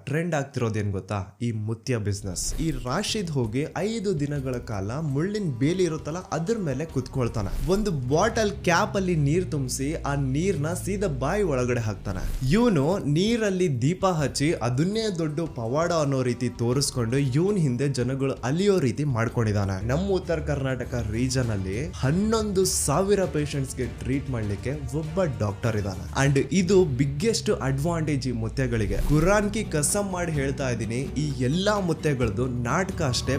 Trend ಆಗ್ತಿರೋದೇನ್ ಗೊತ್ತಾ? ಈ ಮುತ್ಯ ಬಿಸ್ನೆಸ್. ಈ ರಾಶಿದ್ ಹೋಗಿ 5 ದಿನಗಳ ಕಾಲ ಮುಳ್ಳಿನ ಬೇಲಿ ಇರುತ್ತಲ್ಲ ಅದ್ರ ಮೇಲೆ ಕುತ್ಕೊಳ್ತಾನೆ. ಒಂದು ಬಾಟಲ್ ಕ್ಯಾಪ್ ಅಲ್ಲಿ ನೀರ್ ತುಂಬಿಸಿ ಆ ನೀರ್ನ ಸೀದಾ ಬಾಯಿ ಒಳಗಡೆ ಹಾಕ್ತಾನೆ. ಇವನು ನೀರಲ್ಲಿ ದೀಪ ಹಚ್ಚಿ ಅದನ್ನೇ ದೊಡ್ಡ ಪವಾಡ ಅನ್ನೋ ರೀತಿ ತೋರಿಸ್ಕೊಂಡು ಇವನ್ ಹಿಂದೆ ಜನಗಳು ಅಲಿಯೋ ರೀತಿ ಮಾಡ್ಕೊಂಡಿದ್ದಾನೆ. ನಮ್ಮ ಉತ್ತರ ಕರ್ನಾಟಕ ರೀಜನ್ ಅಲ್ಲಿ 11,000 ಪೇಷಂಟ್ಸ್ ಗೆ ಟ್ರೀಟ್ ಮಾಡ್ಲಿಕ್ಕೆ ಒಬ್ಬ ಡಾಕ್ಟರ್ ಇದ್ದಾನೆ. ಅಂಡ್ ಇದು ಬಿಗ್ಗೆಸ್ಟ್ ಅಡ್ವಾಂಟೇಜ್ ಈ ಮುತ್ಯಗಳಿಗೆ. ಕುರಾನ್ ಕಿ ಕಸಮ್ ಮಾಡಿ ಹೇಳ್ತಾ ಇದ್ದೀನಿ, ಈ ಎಲ್ಲಾ ಮುತ್ಯಗಳದ್ದು ನಾಟಕ ಅಷ್ಟೇ.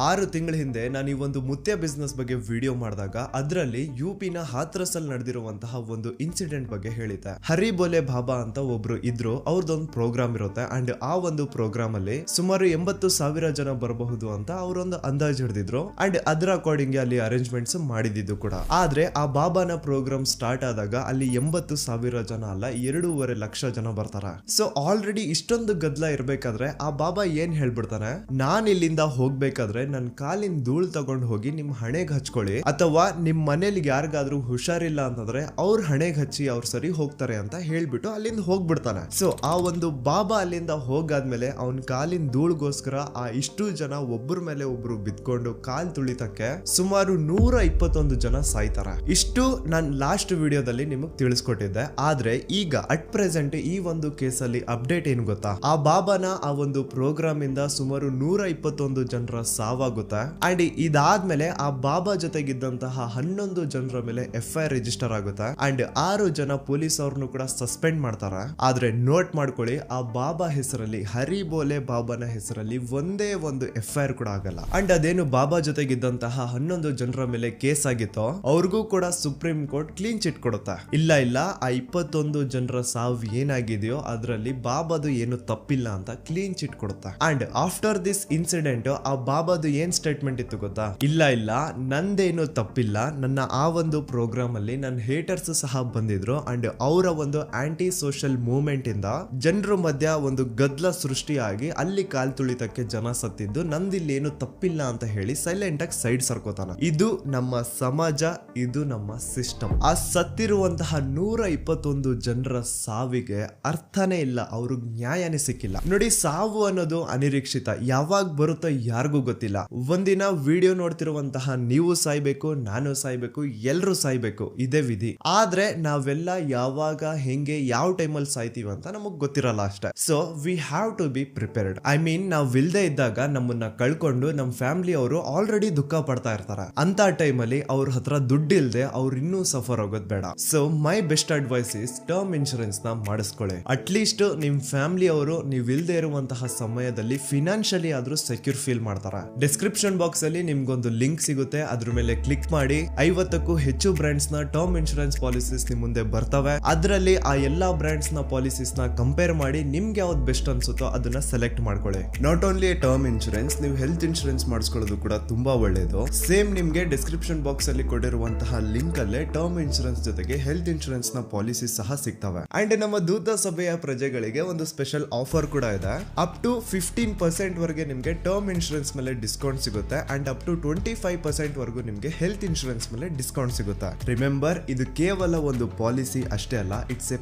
6 ತಿಂಗಳ ಹಿಂದೆ ನಾನು ಈ ಒಂದು ಮುತ್ಯ ಬಿಸ್ನೆಸ್ ಬಗ್ಗೆ ವಿಡಿಯೋ ಮಾಡಿದಾಗ ಅದರಲ್ಲಿ ಯುಪಿನ ಹಾತ್ರಸ್ ಅಲ್ಲಿ ನಡೆದಿರುವಂತಹ ಒಂದು ಇನ್ಸಿಡೆಂಟ್ ಬಗ್ಗೆ ಹೇಳಿದ್ದೆ. ಹರಿ ಬೋಲೆ ಬಾಬಾ ಅಂತ ಒಬ್ರು ಇದ್ರು, ಅವ್ರದ್ದೊಂದು ಪ್ರೋಗ್ರಾಮ್ ಇರುತ್ತೆ. ಅಂಡ್ ಆ ಒಂದು ಪ್ರೋಗ್ರಾಮ್ ಅಲ್ಲಿ ಸುಮಾರು 80,000 ಜನ ಬರಬಹುದು ಅಂತ ಅವರೊಂದು ಅಂದಾಜು ಹಿಡಿದಿದ್ರು. ಅಂಡ್ ಅದರ ಅಕಾರ್ಡಿಂಗ್ ಅಲ್ಲಿ ಅರೇಂಜ್ಮೆಂಟ್ಸ್ ಮಾಡಿದ್ದು ಕೂಡ. ಆದ್ರೆ ಆ ಬಾಬಾನ ಪ್ರೋಗ್ರಾಮ್ ಸ್ಟಾರ್ಟ್ ಆದಾಗ ಅಲ್ಲಿ 80,000 ಜನ ಅಲ್ಲ 2.5 ಲಕ್ಷ ಜನ ಬರ್ತಾರ. ಸೊ ಆಲ್ರೆಡಿ ಇಷ್ಟೊಂದು ಗದ್ದಲ ಇರ್ಬೇಕಾದ್ರೆ ಆ ಬಾಬಾ ಏನ್ ಹೇಳ್ಬಿಡ್ತಾನೆ, ನಾನ್ ಇಲ್ಲಿಂದ ಹೋಗ್ಬೇಕಾದ್ರೆ ನನ್ ಕಾಲಿನ ಧೂಳ್ ತಗೊಂಡ್ ಹೋಗಿ ನಿಮ್ ಹಣೆಗೆ ಹಚ್ಕೊಳ್ಳಿ, ಅಥವಾ ನಿಮ್ ಮನೇಲಿ ಯಾರಿಗಾದ್ರೂ ಹುಷಾರಿಲ್ಲ ಅಂತಂದ್ರೆ ಅವ್ರ ಹಣೆಗೆ ಹಚ್ಚಿ ಅವ್ರು ಸರಿ ಹೋಗ್ತಾರೆ ಅಂತ ಹೇಳ್ಬಿಟ್ಟು ಅಲ್ಲಿಂದ ಹೋಗ್ಬಿಡ್ತಾನೆ. ಸೊ ಆ ಒಂದು ಬಾಬಾ ಅಲ್ಲಿಂದ ಹೋಗಾದ್ಮೇಲೆ ಅವನ್ ಕಾಲಿನ ಧೂಳ್ಗೋಸ್ಕರ ಆ ಇಷ್ಟು ಜನ ಒಬ್ಬರ ಮೇಲೆ ಒಬ್ರು ಬಿದ್ಕೊಂಡು ಕಾಲ್ ತುಳಿತಕ್ಕೆ ಸುಮಾರು 121 ಜನ ಸಾಯ್ತಾರೆ. ಇಷ್ಟು ನಾನ್ ಲಾಸ್ಟ್ ವಿಡಿಯೋದಲ್ಲಿ ನಿಮಗ್ ತಿಳಿಸ್ಕೊಟ್ಟಿದ್ದೆ. ಆದ್ರೆ ಈಗ ಅಟ್ ಪ್ರೆಸೆಂಟ್ ಈ ಒಂದು ಕೇಸಲ್ಲಿ ಅಪ್ಡೇಟ್ ಏನ್ ಗೊತ್ತಾ? ಆ ಬಾಬಾನ ಆ ಒಂದು ಪ್ರೋಗ್ರಾಮ್ ಇಂದ ಸುಮಾರು 121 ಜನರ ಸಾವಾಗುತ್ತೆ. ಅಂಡ್ ಇದಾದ್ಮೇಲೆ ಆ ಬಾಬಾ ಜೊತೆಗಿದ್ದಂತಹ 11 ಜನರ ಮೇಲೆ FIR ರಿಜಿಸ್ಟರ್ ಆಗುತ್ತೆ. ಅಂಡ್ 6 ಜನ ಪೊಲೀಸ್ ಅವ್ರನ್ನು ಕೂಡ ಸಸ್ಪೆಂಡ್ ಮಾಡ್ತಾರೆ. ಆದ್ರೆ ನೋಟ್ ಮಾಡ್ಕೊಳ್ಳಿ, ಆ ಬಾಬಾ ಹೆಸರಲ್ಲಿ, ಹರಿ ಬೋಲೆ ಬಾಬಾನ ಹೆಸರಲ್ಲಿ ಒಂದೇ ಒಂದು FIR ಕೂಡ ಆಗಲ್ಲ. ಅಂಡ್ ಅದೇನು ಬಾಬಾ ಜೊತೆಗಿದ್ದಂತಹ 11 ಜನರ ಮೇಲೆ ಕೇಸ್ ಆಗಿತ್ತೋ ಅವ್ರಿಗೂ ಕೂಡ ಸುಪ್ರೀಂ ಕೋರ್ಟ್ ಕ್ಲೀನ್ ಚಿಟ್ ಕೊಡುತ್ತೆ. ಇಲ್ಲ ಆ 21 ಜನರ ಸಾವು ಏನಾಗಿದೆಯೋ ಅದರಲ್ಲಿ ಬಾಬಾದು ಏನು ತಪ್ಪಿಲ್ಲ ಅಂತ ಕ್ಲೀನ್ ಚಿಟ್ ಕೊಡುತ್ತೆ. ಅಂಡ್ ಆಫ್ಟರ್ ದಿಸ್ ಇನ್ಸಿಡೆಂಟ್ ಆ ಬಾಬಾದು ಏನ್ ಸ್ಟೇಟ್ಮೆಂಟ್ ಇತ್ತು ಗೊತ್ತಾ? ಇಲ್ಲ ನಂದೇನು ತಪ್ಪಿಲ್ಲ, ನನ್ನ ಆ ಒಂದು ಪ್ರೋಗ್ರಾಮ್ ಅಲ್ಲಿ ನನ್ನ ಹೇಟರ್ಸ್ ಸಹ ಬಂದಿದ್ರು. ಅಂಡ್ ಅವರ ಒಂದು ಆಂಟಿ ಸೋಷಿಯಲ್ ಮೂವ್ಮೆಂಟ್ ಇಂದ ಜನರ ಮಧ್ಯ ಒಂದು ಗದ್ದಲ ಸೃಷ್ಟಿಯಾಗಿ ಅಲ್ಲಿ ಕಾಲ್ ತುಳಿತಕ್ಕೆ ಜನ ಸತ್ತಿದ್ದು, ನಂದಿಲ್ಲಿ ಏನು ತಪ್ಪಿಲ್ಲ ಅಂತ ಹೇಳಿ ಸೈಲೆಂಟ್ ಆಗಿ ಸೈಡ್ ಸರ್ಕೋತಾನ. ಇದು ನಮ್ಮ ಸಮಾಜ, ಇದು ನಮ್ಮ ಸಿಸ್ಟಮ್. ಆ ಸತ್ತಿರುವಂತಹ 121 ಜನರ ಸಾವಿಗೆ ಅರ್ಥನೇ ಇಲ್ಲ, ಅವ್ರಿಗೆ ನ್ಯಾಯನೇ ಸಿಕ್ಕಿಲ್ಲ. ನೋಡಿ, ಸಾವು ಅನ್ನೋದು ಅನಿರೀಕ್ಷಿತ, ಯಾವಾಗ ಬರುತ್ತೋ ಯಾರಿಗೂ ಗೊತ್ತಿಲ್ಲ. ಒಂದಿನ ವಿಡಿಯೋ ನೋಡ್ತಿರುವಂತಹ ನೀವು ಸಾಯ್ಬೇಕು, ನಾನು ಸಾಯ್ಬೇಕು, ಎಲ್ರು ಸಾಯ್ಬೇಕು, ಇದೇ ವಿಧಿ. ಆದ್ರೆ ನಾವೆಲ್ಲ ಯಾವಾಗ, ಹೆಂಗೆ, ಯಾವ ಟೈಮಲ್ಲಿ ಸಾಯ್ತೀವಿ ಅಂತ ನಮಗ್ ಗೊತ್ತಿರಲ್ಲ ಅಷ್ಟೇ. So we have to be prepared. I mean, ನಾವ್ ಇಲ್ದೇ ಇದ್ದಾಗ ನಮ್ಮನ್ನ ಕಳ್ಕೊಂಡು ನಮ್ ಫ್ಯಾಮಿಲಿ ಅವರು ಆಲ್ರೆಡಿ ದುಃಖ ಪಡ್ತಾ ಇರ್ತಾರೆ. ಅಂತ ಟೈಮಲ್ಲಿ ಅವ್ರ ಹತ್ರ ದುಡ್ಡು ಇಲ್ದೆ ಅವ್ರು ಇನ್ನೂ ಸಫರ್ ಆಗೋದ್ ಬೇಡ. So my best advice is term insurance ನ ಮಾಡಿಸ್ಕೊಳ್ಳಿ. ಅಟ್ಲೀಸ್ಟ್ ನಿಮ್ ಫ್ಯಾಮಿಲಿ ಅವರು ನೀವ್ ಇಲ್ದೇ ಇರುವಂತಹ ಸಮಯದಲ್ಲಿ ಫಿನಾನ್ಷಿಯಲಿ ಆದ್ರೂ ಸೆಕ್ಯೂರ್ ಫೀಲ್ ಮಾಡ್ತಾರ. ಡಿಸ್ಕ್ರಿಪ್ಷನ್ ಬಾಕ್ಸ್ ಅಲ್ಲಿ ನಿಮ್ಗೊಂದು ಲಿಂಕ್ ಸಿಗುತ್ತೆ, ಅದ್ರ ಮೇಲೆ ಕ್ಲಿಕ್ ಮಾಡಿ 50ಕ್ಕೂ ಹೆಚ್ಚು ಬ್ರಾಂಡ್ಸ್ ನ ಟರ್ಮ್ ಇನ್ಶೂರೆನ್ಸ್ ಪಾಲಿಸೀಸ್ ನಿಮ್ ಮುಂದೆ ಬರ್ತವೆ. ಅದರಲ್ಲಿ ಆ ಎಲ್ಲಾ ಬ್ರಾಂಡ್ಸ್ ನ ಪಾಲಿಸೀಸ್ ನ ಕಂಪೇರ್ ಮಾಡಿ ನಿಮ್ಗೆ ಯಾವ್ದು ಬೆಸ್ಟ್ ಅನ್ಸುತ್ತೋ ಅದನ್ನ ಸೆಲೆಕ್ಟ್ ಮಾಡ್ಕೊಳ್ಳಿ. ನಾಟ್ ಓನ್ಲಿ ಟರ್ಮ್ ಇನ್ಶೂರೆನ್ಸ್, ನೀವು ಹೆಲ್ತ್ ಇನ್ಶೂರೆನ್ಸ್ ಮಾಡಿಸ್ಕೊಳ್ಳೋದು ಕೂಡ ತುಂಬಾ ಒಳ್ಳೇದು. ಸೇಮ್ ನಿಮ್ಗೆ ಡಿಸ್ಕ್ರಿಪ್ಷನ್ ಬಾಕ್ಸ್ ಅಲ್ಲಿ ಕೊಟ್ಟಿರುವಂತಹ ಲಿಂಕ್ ಅಲ್ಲೇ ಟರ್ಮ್ ಇನ್ಶೂರೆನ್ಸ್ ಜೊತೆಗೆ ಹೆಲ್ತ್ ಇನ್ಶೂರೆನ್ಸ್ ನ ಪಾಲಿಸಿ ಸಹ ಸಿಗ್ತವೆ. ಅಂಡ್ ನಮ್ಮ ದೂತ ಸಭೆಯ ಪ್ರಜೆಗಳಿಗೆ ಒಂದು ಸ್ಪೆಷಲ್ ಆಫರ್ ಕೂಡ ಇದೆ. ಅಪ್ ಟು 15% ವರೆಗೆ ನಿಮ್ಗೆ ಟರ್ಮ್ ಇನ್ಶೂರೆನ್ಸ್ ಮೇಲೆ ಡಿಸ್ಕೌಂಟ್ ಸಿಗುತ್ತೆ. ಅಂಡ್ ಅಪ್ ಟು 25% ವರೆಗೂ ನಿಮ್ಗೆ ಹೆಲ್ತ್ ಇನ್ಶೂರೆನ್ಸ್ ಮೇಲೆ ಡಿಸ್ಕೌಂಟ್ ಸಿಗುತ್ತೆ. ರಿಮೆಂಬರ್, ಇದು ಕೇವಲ ಒಂದು ಪಾಲಿಸಿ ಅಷ್ಟೇ ಅಲ್ಲ, it's a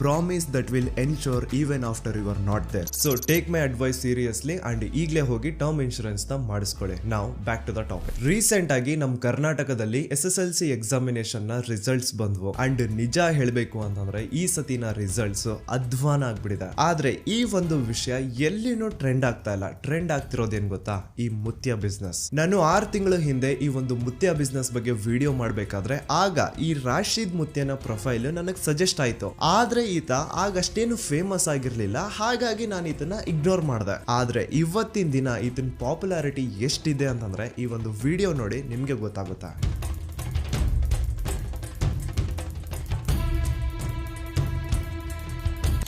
promise that will ensure even after you are not there. So take my advice seriously and ಈಗಲೇ ಹೋಗಿ ಟರ್ಮ್ ಇನ್ಶೂರೆನ್ಸ್ ನ ಮಾಡಿಸ್ಕೊಳ್ಳಿ. ನಾವು back to the topic. Recent ಆಗಿ ನಮ್ಮ ಕರ್ನಾಟಕದಲ್ಲಿ SSLC ಎಕ್ಸಾಮಿನೇಷನ್ ನ ರಿಸಲ್ಟ್ಸ್ ಬಂದ್ವು. ಅಂಡ್ ನಿಜ ಹೇಳ್ಬೇಕು ಅಂತಂದ್ರೆ ಈ ಸತಿನ ರಿಸಲ್ಟ್ಸ್ ಅಧ್ವಾನ ಆಗ್ಬಿಟ್ಟಿದೆ. ಆದ್ರೆ ಈ ಒಂದು ವಿಷಯ ಎಲ್ಲಿನೂ ಟ್ರೆಂಡ್ ಆಗ್ತಾ ಇಲ್ಲ. ಟ್ರೆಂಡ್ ಆಗ್ತಿರೋದೇನ್ ಗೊತ್ತಾ? ಈ ಮುತ್ಯ ಬಿಸ್ನೆಸ್. ನಾನು 6 ತಿಂಗಳ ಹಿಂದೆ ಈ ಒಂದು ಮುತ್ಯ ಬಿಸ್ನೆಸ್ ಬಗ್ಗೆ ವಿಡಿಯೋ ಮಾಡ್ಬೇಕಾದ್ರೆ ಆಗ ಈ ರಾಶಿದ್ ಮುತ್ಯನ ಪ್ರೊಫೈಲ್ ನನಗೆ ಸಜೆಸ್ಟ್ ಆಯ್ತು. ಆದ್ರೆ ಈತ ಆಗಷ್ಟೇನು ಫೇಮಸ್ ಆಗಿರ್ಲಿಲ್ಲ, ಹಾಗಾಗಿ ನಾನು ಈತನ ಇಗ್ನೋರ್ ಮಾಡಿದೆ. ಆದ್ರೆ ಇವತ್ತಿನ ದಿನ ಈತನ ಪಾಪ್ಯುಲಾರಿಟಿ ಎಷ್ಟಿದೆ ಅಂತಂದ್ರೆ ಈ ಒಂದು ವಿಡಿಯೋ ನೋಡಿ ನಿಮ್ಗೆ ಗೊತ್ತಾಗುತ್ತೆ.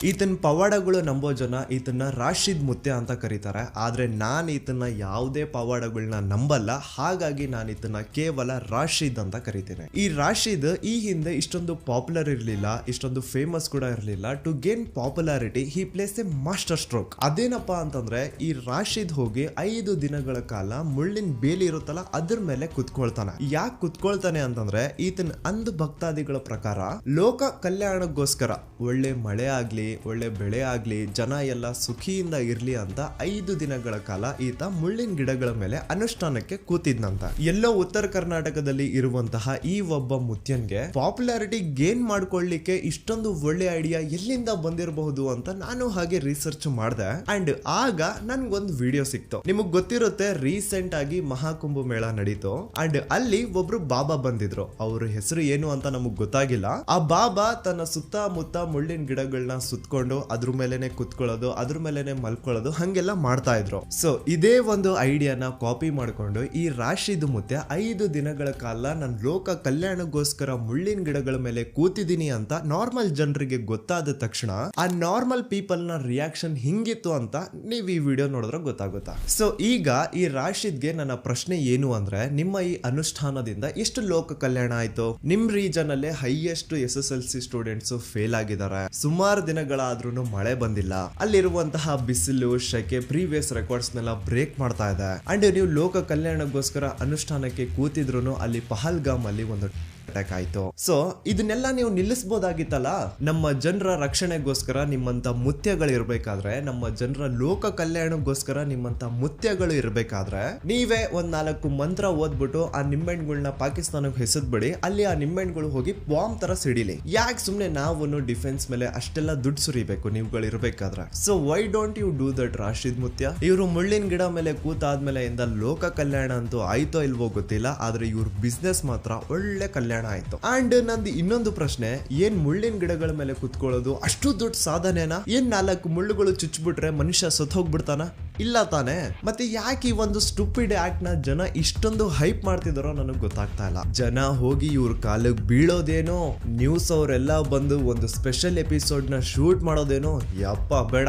ಈತನ ಪವಾಡಗಳು ನಂಬೋ ಜನ ಈತನ ರಾಶಿದ್ ಮುತ್ಯ ಅಂತ ಕರೀತಾರೆ. ಆದ್ರೆ ನಾನು ಈತನ ಯಾವುದೇ ಪವಾಡಗಳನ್ನ ನಂಬಲ್ಲ, ಹಾಗಾಗಿ ನಾನು ಈತನ ಕೇವಲ ರಾಶಿದ್ ಅಂತ ಕರಿತೇನೆ. ಈ ರಾಶಿದ್ ಈ ಹಿಂದೆ ಇಷ್ಟೊಂದು ಪಾಪ್ಯುಲರ್ ಇರಲಿಲ್ಲ, ಇಷ್ಟೊಂದು ಫೇಮಸ್ ಕೂಡ ಇರಲಿಲ್ಲ. To gain popularity he plays a master stroke. ಅದೇನಪ್ಪಾ ಅಂತಂದ್ರೆ ಈ ರಾಶಿದ್ ಹೋಗಿ 5 ದಿನಗಳ ಕಾಲ ಮುಳ್ಳಿನ ಬೇಲಿ ಇರುತ್ತಲ್ಲ ಅದ್ರ ಮೇಲೆ ಕುತ್ಕೊಳ್ತಾನೆ. ಯಾಕೆ ಕುತ್ಕೊಳ್ತಾನೆ ಅಂತಂದ್ರೆ ಈತನ ಅಂಧ ಭಕ್ತಾದಿಗಳ ಪ್ರಕಾರ ಲೋಕ ಕಲ್ಯಾಣಕ್ಕೋಸ್ಕರ, ಒಳ್ಳೆ ಮಳೆ ಆಗ್ಲಿ, ಒಳ್ಳೆ ಬೆಳೆ ಆಗ್ಲಿ, ಜನ ಎಲ್ಲ ಸುಖಿಯಿಂದ ಇರ್ಲಿ ಅಂತ 5 ದಿನಗಳ ಕಾಲ ಈತ ಮುಳ್ಳಿನ ಗಿಡಗಳ ಮೇಲೆ ಅನುಷ್ಠಾನಕ್ಕೆ ಕೂತಿದ್ನಂತ. ಎಲ್ಲೋ ಉತ್ತರ ಕರ್ನಾಟಕದಲ್ಲಿ ಇರುವಂತಹ ಈ ಒಬ್ಬ ಮುತ್ಯನ್ಗೆ ಪಾಪ್ಯುಲಾರಿಟಿ ಗೇನ್ ಮಾಡ್ಕೊಳ್ಳಿಕ್ಕೆ ಇಷ್ಟೊಂದು ಒಳ್ಳೆ ಐಡಿಯಾ ಎಲ್ಲಿಂದ ಬಂದಿರಬಹುದು ಅಂತ ನಾನು ಹಾಗೆ ರಿಸರ್ಚ್ ಮಾಡಿದೆ. ಅಂಡ್ ಆಗ ನನ್ಗೊಂದು ವಿಡಿಯೋ ಸಿಕ್ತು. ನಿಮಗ್ ಗೊತ್ತಿರುತ್ತೆ, ರೀಸೆಂಟ್ ಆಗಿ ಮಹಾಕುಂಭ ಮೇಳ ನಡೀತು. ಅಂಡ್ ಅಲ್ಲಿ ಒಬ್ರು ಬಾಬಾ ಬಂದಿದ್ರು. ಅವ್ರ ಹೆಸರು ಏನು ಅಂತ ನಮಗ್ ಗೊತ್ತಾಗಿಲ್ಲ. ಆ ಬಾಬಾ ತನ್ನ ಸುತ್ತಮುತ್ತ ಮುಳ್ಳಿನ ಗಿಡಗಳನ್ನ ಸುತ್ಕೊಂಡು ಅದ್ರ ಮೇಲೆನೆ ಕುತ್ಕೊಳ್ಳೋದು, ಅದ್ರ ಮೇಲೆನೆ ಮಲ್ಕೊಳ್ಳೋದು, ಹಂಗೆಲ್ಲ ಮಾಡ್ತಾ ಇದ್ರು. ಸೊ ಇದೇ ಒಂದು ಐಡಿಯಾನ ಕಾಪಿ ಮಾಡ್ಕೊಂಡು ಈ ರಾಶಿದ್ ಮುತ್ಯ 5 ದಿನಗಳ ಕಾಲ ನಾನು ಲೋಕ ಕಲ್ಯಾಣಕ್ಕೋಸ್ಕರ ಮುಳ್ಳಿನ ಗಿಡಗಳ ಮೇಲೆ ಕೂತಿದ್ದೀನಿ ಅಂತ ನಾರ್ಮಲ್ ಜನರಿಗೆ ಗೊತ್ತಾದ ತಕ್ಷಣ ಆ ನಾರ್ಮಲ್ ಪೀಪಲ್ ನ ರಿಯಾಕ್ಷನ್ ಹಿಂಗಿತ್ತು ಅಂತ ನೀವು ಈ ವಿಡಿಯೋ ನೋಡಿದ್ರೆ ಗೊತ್ತಾಗುತ್ತಾ. ಸೊ ಈಗ ಈ ರಾಶಿದ್ಗೆ ನನ್ನ ಪ್ರಶ್ನೆ ಏನು ಅಂದ್ರೆ, ನಿಮ್ಮ ಈ ಅನುಷ್ಠಾನದಿಂದ ಎಷ್ಟು ಲೋಕ ಕಲ್ಯಾಣ ಆಯ್ತು? ನಿಮ್ ರೀಜನ್ ಅಲ್ಲೇ ಹೈಯೆಸ್ಟ್ SSLC ಸ್ಟೂಡೆಂಟ್ಸ್ ಫೇಲ್ ಆಗಿದ್ದಾರೆ. ಸುಮಾರು ದಿನಗಳಾದ್ರೂ ಮಳೆ ಬಂದಿಲ್ಲ. ಅಲ್ಲಿರುವಂತಹ ಬಿಸಿಲು, ಶೆಕೆ ಪ್ರೀವಿಯಸ್ ರೆಕಾರ್ಡ್ಸ್ ನೆಲ್ಲ ಬ್ರೇಕ್ ಮಾಡ್ತಾ ಇದೆ. ಅಂಡ್ ನೀವು ಲೋಕ ಕಲ್ಯಾಣಕ್ಕೋಸ್ಕರ ಅನುಷ್ಠಾನಕ್ಕೆ ಕೂತಿದ್ರು ಅಲ್ಲಿ ಪಹಲ್ಗಾಮ್ ಅಲ್ಲಿ ಒಂದು ಅಟ್ಯಾಕ್ ಆಯ್ತು. ಸೊ ಇದನ್ನೆಲ್ಲ ನೀವು ನಿಲ್ಲಿಸಬಹುದಾಗಿತ್ತಲ್ಲ. ನಮ್ಮ ಜನರ ರಕ್ಷಣೆಗೋಸ್ಕರ ನಿಮ್ಮಂತ ಮುತ್ಯಗಳು ಇರ್ಬೇಕಾದ್ರೆ, ನಮ್ಮ ಜನರ ಲೋಕ ಕಲ್ಯಾಣಕ್ಕೋಸ್ಕರ ನಿಮ್ಮಂತ ಮುತ್ಯಗಳು ಇರ್ಬೇಕಾದ್ರೆ ನೀವೇ ಒಂದ್ 4 ಮಂತ್ರ ಓದ್ಬಿಟ್ಟು ಆ ನಿಂಬೆಹಣ್ಣುಗಳನ್ನ ಪಾಕಿಸ್ತಾನಕ್ಕೆ ಹೆಸದ್ಬಿಡಿ. ಅಲ್ಲಿ ಆ ನಿಂಬೆಹಣ್ಣುಗಳು ಹೋಗಿ ಬಾಂಬ್ ತರ ಸಿಡಿಲಿ. ಯಾಕೆ ಸುಮ್ನೆ ನಾವು ಡಿಫೆನ್ಸ್ ಮೇಲೆ ಅಷ್ಟೆಲ್ಲ ದುಡ್ಡು ಸುರಿಬೇಕು ನೀವುಗಳು ಇರ್ಬೇಕಾದ್ರೆ? So why don't you do that Rashid Mutya? ಇವರು ಮುಳ್ಳಿನ ಗಿಡ ಮೇಲೆ ಕೂತಾದ್ಮೇಲೆ ಇಂದ ಲೋಕ ಕಲ್ಯಾಣ ಅಂತೂ ಆಯ್ತೋ ಇಲ್ವೋ ಗೊತ್ತಿಲ್ಲ, ಆದ್ರೆ ಇವ್ರ ಬಿಸ್ನೆಸ್ ಮಾತ್ರ ಒಳ್ಳೆ ಕಲ್ಯಾಣ ಆಯ್ತು. ಅಂಡ್ ನಂದು ಇನ್ನೊಂದು ಪ್ರಶ್ನೆ, ಏನ್ ಮುಳ್ಳಿನ ಗಿಡಗಳ ಮೇಲೆ ಕುತ್ಕೊಳ್ಳೋದು ಅಷ್ಟು ದೊಡ್ಡ ಸಾಧನೆನಾ? ಏನ್ 4 ಮುಳ್ಳುಗಳು ಚುಚ್ಬಿಟ್ರೆ ಮನುಷ್ಯ ಸತ್ ಹೋಗ್ಬಿಡ್ತಾನ? ಇಲ್ಲ ತಾನೆ. ಮತ್ತೆ ಯಾಕೆ ಈ ಒಂದು ಸ್ಟುಪಿಡ್ ಆಕ್ಟ್ ನ ಜನ ಇಷ್ಟೊಂದು ಹೈಪ್ ಮಾಡ್ತಿದಾರೋ ನನಗೆ ಗೊತ್ತಾಗ್ತಾ ಇಲ್ಲ. ಜನ ಹೋಗಿ ಇವ್ರ ಕಾಲಿಗೆ ಬೀಳೋದೇನೋ, ನ್ಯೂಸ್ ಅವರೆಲ್ಲ ಬಂದು ಒಂದು ಸ್ಪೆಷಲ್ ಎಪಿಸೋಡ್ ನ ಶೂಟ್ ಮಾಡೋದೇನೋ, ಯಪ್ಪ ಬೇಡ.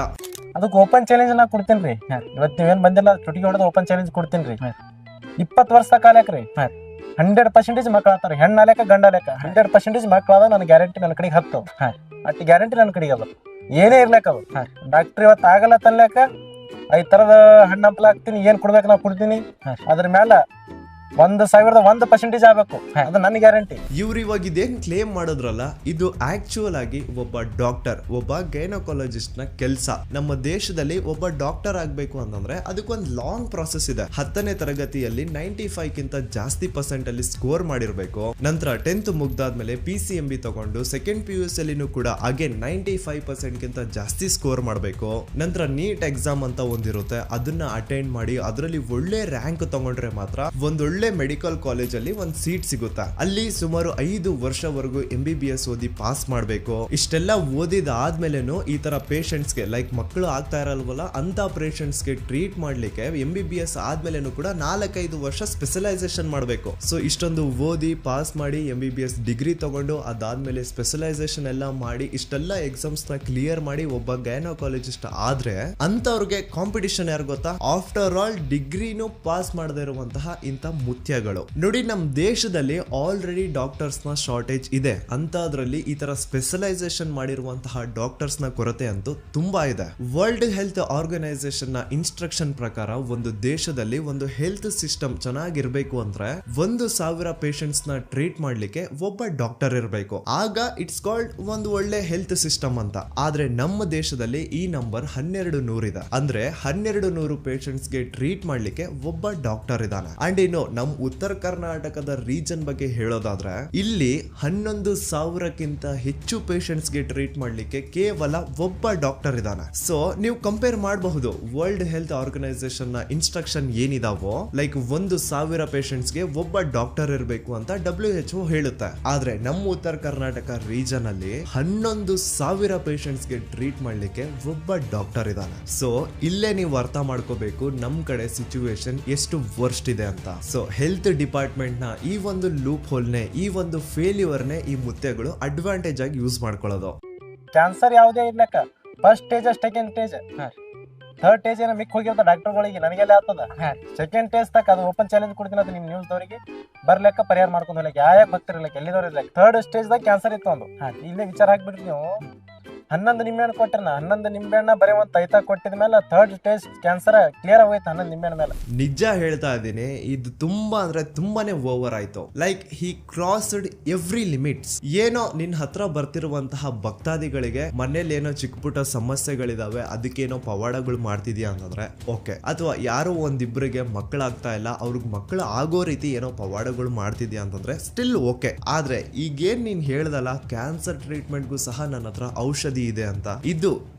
ಅದಕ್ಕೆ ಓಪನ್ ಚಾಲೆಂಜ್ ನಾ ಕೊಡ್ತೀನಿ. ಇವತ್ತು ನೀವೇನ್ ಬಂದಿಲ್ಲ, ಚುಟಿಗೆ ಹೊಡೆದ ಓಪನ್ ಚಾಲೆಂಜ್ ಕೊಡ್ತೀನಿ. 20 ವರ್ಷ ಕಾಲಕ್ರಿ 100% ಮಕ್ಕಳಾತಾರ. ಹೆಣ್ಣಾಲೇಕ ಗಂಡಾಲೇಕ 100% ಮಕ್ಕಳಾದ ನನ್ನ ಗ್ಯಾರಂಟಿ ನನ್ನ ಕಡೆಗೆ ಹತ್ತು. ಅಷ್ಟು ಗ್ಯಾರಂಟಿ ನನ್ನ ಕಡೆಗೆ ಅದ. ಏನೇ ಇರ್ಲಕ್ಕ ಅದು ಡಾಕ್ಟ್ರ್ ಇವತ್ತು ಆಗಲ್ಲ ತನ್ಲೇಕ 5 ತರದ ಹಣ್ಣು ಹಂಪಲ ಹಾಕ್ತೀನಿ. ಏನ್ ಕೊಡ್ಬೇಕು ನಾ ಕೊಡ್ತೀನಿ. ಅದ್ರ ಮ್ಯಾಲ 1,001% ಆಗ್ಬೇಕು. ಅದು ನನ್ನ ಗ್ಯಾರಂಟಿ. ಇವ್ರು ಇವಾಗ ಇದೇನ್ ಕ್ಲೇಮ್ ಮಾಡಿದ್ರಲ್ಲ, ಇದು ಆಕ್ಚುಯಲ್ ಆಗಿ ಒಬ್ಬ ಡಾಕ್ಟರ್, ಒಬ್ಬ ಗೈನಕಾಲಜಿಸ್ಟ್ ನ ಕೆಲಸ. ನಮ್ಮ ದೇಶದಲ್ಲಿ ಒಬ್ಬ ಡಾಕ್ಟರ್ ಆಗ್ಬೇಕು ಅಂತಂದ್ರೆ ಅದಕ್ಕೊಂದು ಲಾಂಗ್ ಪ್ರಾಸೆಸ್ ಇದೆ. 10ನೇ ತರಗತಿಯಲ್ಲಿ 95 ಕಿಂತ ಜಾಸ್ತಿ % ಅಲ್ಲಿ ಸ್ಕೋರ್ ಮಾಡಿರ್ಬೇಕು. ನಂತರ 10th ಮುಗ್ದಾದ್ಮೇಲೆ PCMB ತಗೊಂಡು ಸೆಕೆಂಡ್ PUC ಅಲ್ಲಿನೂ ಕೂಡ ಅಗೇನ್ 95% ಕಿಂತ ಜಾಸ್ತಿ ಸ್ಕೋರ್ ಮಾಡಬೇಕು. ನಂತರ ನೀಟ್ ಎಕ್ಸಾಮ್ ಅಂತ ಒಂದಿರುತ್ತೆ, ಅದನ್ನ ಅಟೆಂಡ್ ಮಾಡಿ ಅದರಲ್ಲಿ ಒಳ್ಳೆ ರ್ಯಾಂಕ್ ತಗೊಂಡ್ರೆ ಮಾತ್ರ ಒಂದೊಳ್ಳೆ ಮೆಡಿಕಲ್ ಕಾಲೇಜ್ ಅಲ್ಲಿ ಒಂದು ಸೀಟ್ ಸಿಗುತ್ತೆ. ಅಲ್ಲಿ ಸುಮಾರು 5 ವರ್ಷವರೆಗೂ MBBS ಓದಿ ಪಾಸ್ ಮಾಡಬೇಕು. ಇಷ್ಟೆಲ್ಲ ಓದಿದ ಆದ್ಮೇಲೆನು ಈ ತರ ಪೇಷಂಟ್ಸ್ ಗೆ, ಲೈಕ್ ಮಕ್ಕಳು ಆಗ್ತಾ ಇರಲ್ವಲ್ಲ ಅಂತ ಪೇಷಂಟ್ಸ್ ಗೆ ಟ್ರೀಟ್ ಮಾಡ್ಲಿಕ್ಕೆ MBBS ಆದ್ಮೇಲೆನು ಕೂಡ 4-5 ವರ್ಷ ಸ್ಪೆಷಲೈಸೇಷನ್ ಮಾಡಬೇಕು. ಸೊ ಇಷ್ಟೊಂದು ಓದಿ ಪಾಸ್ ಮಾಡಿ MBBS ಡಿಗ್ರಿ ತಗೊಂಡು ಅದಾದ್ಮೇಲೆ ಸ್ಪೆಷಲೈಸೇಷನ್ ಎಲ್ಲ ಮಾಡಿ ಇಷ್ಟೆಲ್ಲ ಎಕ್ಸಾಮ್ಸ್ ನ ಕ್ಲಿಯರ್ ಮಾಡಿ ಒಬ್ಬ ಗೈನಕಾಲಜಿಸ್ಟ್ ಆದ್ರೆ ಅಂತವ್ರಿಗೆ ಕಾಂಪಿಟಿಷನ್ ಯಾರು ಗೊತ್ತಾ? ಆಫ್ಟರ್ ಆಲ್ ಡಿಗ್ರಿನೂ ಪಾಸ್ ಮಾಡದೇ ಇರುವಂತಹ ಇಂತ ಮುತ್ಯಗಳು. ನೋಡಿ, ನಮ್ಮ ದೇಶದಲ್ಲಿ ಆಲ್ರೆಡಿ ಡಾಕ್ಟರ್ಸ್ ನ ಶಾರ್ಟೇಜ್ ಇದೆ. ಅಂತದ್ರಲ್ಲಿ ಈ ತರ ಸ್ಪೆಷಲೈಸೇಷನ್ ಮಾಡಿರುವಂತಹ ಡಾಕ್ಟರ್ಸ್ ನ ಕೊರತೆ ಅಂತೂ ತುಂಬಾ ಇದೆ. ವರ್ಲ್ಡ್ ಹೆಲ್ತ್ ಆರ್ಗನೈಸೇಷನ್ ನ ಇನ್ಸ್ಟ್ರಕ್ಷನ್ ಪ್ರಕಾರ ಒಂದು ದೇಶದಲ್ಲಿ ಒಂದು ಹೆಲ್ತ್ ಸಿಸ್ಟಮ್ ಚೆನ್ನಾಗಿರ್ಬೇಕು ಅಂದ್ರೆ 1,000 ಪೇಷಂಟ್ಸ್ ನ ಟ್ರೀಟ್ ಮಾಡ್ಲಿಕ್ಕೆ ಒಬ್ಬ ಡಾಕ್ಟರ್ ಇರಬೇಕು. ಆಗ ಇಟ್ಸ್ ಕಾಲ್ಡ್ ಒಂದು ಒಳ್ಳೆ ಹೆಲ್ತ್ ಸಿಸ್ಟಮ್ ಅಂತ. ಆದ್ರೆ ನಮ್ಮ ದೇಶದಲ್ಲಿ ಈ ನಂಬರ್ 1200 ಇದೆ. ಅಂದ್ರೆ 1200 ಪೇಷಂಟ್ಸ್ ಗೆ ಟ್ರೀಟ್ ಮಾಡ್ಲಿಕ್ಕೆ ಒಬ್ಬ ಡಾಕ್ಟರ್ ಇದ್ದಾನೆ. ಅಂಡ್ ಇನ್ನು ನಮ್ ಉತ್ತರ ಕರ್ನಾಟಕದ ರೀಜನ್ ಬಗ್ಗೆ ಹೇಳೋದಾದ್ರೆ ಇಲ್ಲಿ 11,000ಕ್ಕಿಂತ ಹೆಚ್ಚು ಪೇಷಂಟ್ಸ್ ಗೆ ಟ್ರೀಟ್ ಮಾಡ್ಲಿಕ್ಕೆ ಕೇವಲ ಒಬ್ಬ ಡಾಕ್ಟರ್ ಇದ್ದಾನೆ. ಸೊ ನೀವು ಕಂಪೇರ್ ಮಾಡಬಹುದು ವರ್ಲ್ಡ್ ಹೆಲ್ತ್ ಆರ್ಗನೈಸೇಷನ್ ನ ಇನ್ಸ್ಟ್ರಕ್ಷನ್ ಏನಿದಾವೋ, ಲೈಕ್ 1,000 ಪೇಷಂಟ್ಸ್ ಗೆ ಒಬ್ಬ ಡಾಕ್ಟರ್ ಇರಬೇಕು ಅಂತ WHO ಹೇಳುತ್ತೆ. ಆದ್ರೆ ನಮ್ಮ ಉತ್ತರ ಕರ್ನಾಟಕ ರೀಜನ್ ಅಲ್ಲಿ 11,000 ಪೇಷಂಟ್ಸ್ ಗೆ ಟ್ರೀಟ್ ಮಾಡ್ಲಿಕ್ಕೆ ಒಬ್ಬ ಡಾಕ್ಟರ್ ಇದ್ದಾನೆ. ಸೊ ಇಲ್ಲೇ ನೀವು ಅರ್ಥ ಮಾಡ್ಕೋಬೇಕು ನಮ್ ಕಡೆ ಸಿಚುವೇಶನ್ ಎಷ್ಟು ವರ್ಸ್ಟ್ ಇದೆ ಅಂತ. ಸೊ ಹೆಲ್ತ್ ಡಿಪಾರ್ಟ್ಮೆಂಟ್ ನ ಈ ಒಂದು ಲೂಪ್ ಹೋಲ್ ನೇ, ಈ ಒಂದು ಫೇಲ್ಯೂರ್ ನೇ ಈ ಮುತ್ಯಗಳು ಅಡ್ವಾಂಟೇಜ್ ಆಗಿ ಯೂಸ್ ಮಾಡ್ಕೊಳ್ಳೋದು. ಕ್ಯಾನ್ಸರ್ ಯಾವುದೇ ಇರ್ಲಕ್ಕ first stage, second stage, third stage ಏನೋ ಮಿಕ್ ಹೋಗಿರ್ತ ಡಾಕ್ಟರ್ಗಳಿಗೆ, ನನಗೆಲ್ಲ ಆಗ್ತದ. ಸೆಕೆಂಡ್ ಸ್ಟೇಜ್ ತಕ್ಕ ಅದು ಓಪನ್ ಚಾಲೆಂಜ್ ಕೊಡ್ತೀನಿ ಅದು ನಿಮ್ ನ್ಯೂಸ್ ದವರಿಗೆ ಬರ್ಲೆಕ್ಕ ಪರಿಹಾರ ಮಾಡ್ಕೊಂಡು ಹೋಗ್ಲಿಕ್ಕೆ. ಯಾಕೆ ಭಕ್ತರಿರ್ಲಿಕ್ಕೆ ಎಲ್ಲಿದವ್ರು ಇರ್ಲಿಕ್ಕೆ ಥರ್ಡ್ ಸ್ಟೇಜ್ ದಾಗ ಕ್ಯಾನ್ಸರ್ ಇತ್ತು ಒಂದು. ಇಲ್ಲೇ ವಿಚಾರ ಹಾಕ್ಬಿಟ್ರಿ ನೀವು. 11 ನಿಂಬೆಹಣ್ಣು ಕೊಟ್ಟಿರಿ. 11 ನಿಂಬೆಹಣ್ಣ ಬರೀ ಒಂದು ತೈತ ಕೊಟ್ಟಿದ ಮೇಲೆ 3rd ಸ್ಟೇಜ್ ಕ್ಯಾನ್ಸರ್ ಕ್ಲಿಯರ್ ಆಗೋಯ್ತು 11 ನಿಂಬೆಹಣ್ಣು ಮೇಲೆ. ನಿಜ ಹೇಳ್ತಾ ಇದ್ದೀನಿ, ಇದು ತುಂಬಾ ಅಂದ್ರೆ ತುಂಬಾನೇ ಓವರ್ ಆಯ್ತು. Like he crossed every limits. ಏನೋ ನಿನ್ ಹತ್ರ ಬರ್ತಿರುವಂತಹ ಭಕ್ತಾದಿಗಳಿಗೆ ಮನೇಲಿ ಏನೋ ಚಿಕ್ಕ ಪುಟ್ಟ ಸಮಸ್ಯೆಗಳಿದಾವೆ, ಅದಕ್ಕೇನೋ ಪವಾಡಗಳು ಮಾಡ್ತಿದ್ಯಾ ಅಂತಂದ್ರೆ ಓಕೆ, ಅಥವಾ ಯಾರೋ ಒಂದಿಬ್ರಿಗೆ ಮಕ್ಕಳಾಗ್ತಾ ಇಲ್ಲ, ಅವ್ರಿಗೆ ಮಕ್ಕಳು ಆಗೋ ರೀತಿ ಏನೋ ಪವಾಡಗಳು ಮಾಡ್ತಿದ್ಯಾ ಅಂತಂದ್ರೆ ಸ್ಟಿಲ್ ಓಕೆ. ಆದ್ರೆ ಈಗೇನ್ ನೀನ್ ಹೇಳ್ದಲ್ಲ ಕ್ಯಾನ್ಸರ್ ಟ್ರೀಟ್ಮೆಂಟ್ಗೂ ಸಹ ನನ್ನ ಹತ್ರ ಔಷಧಿ ಇದೆ ಅಂತ,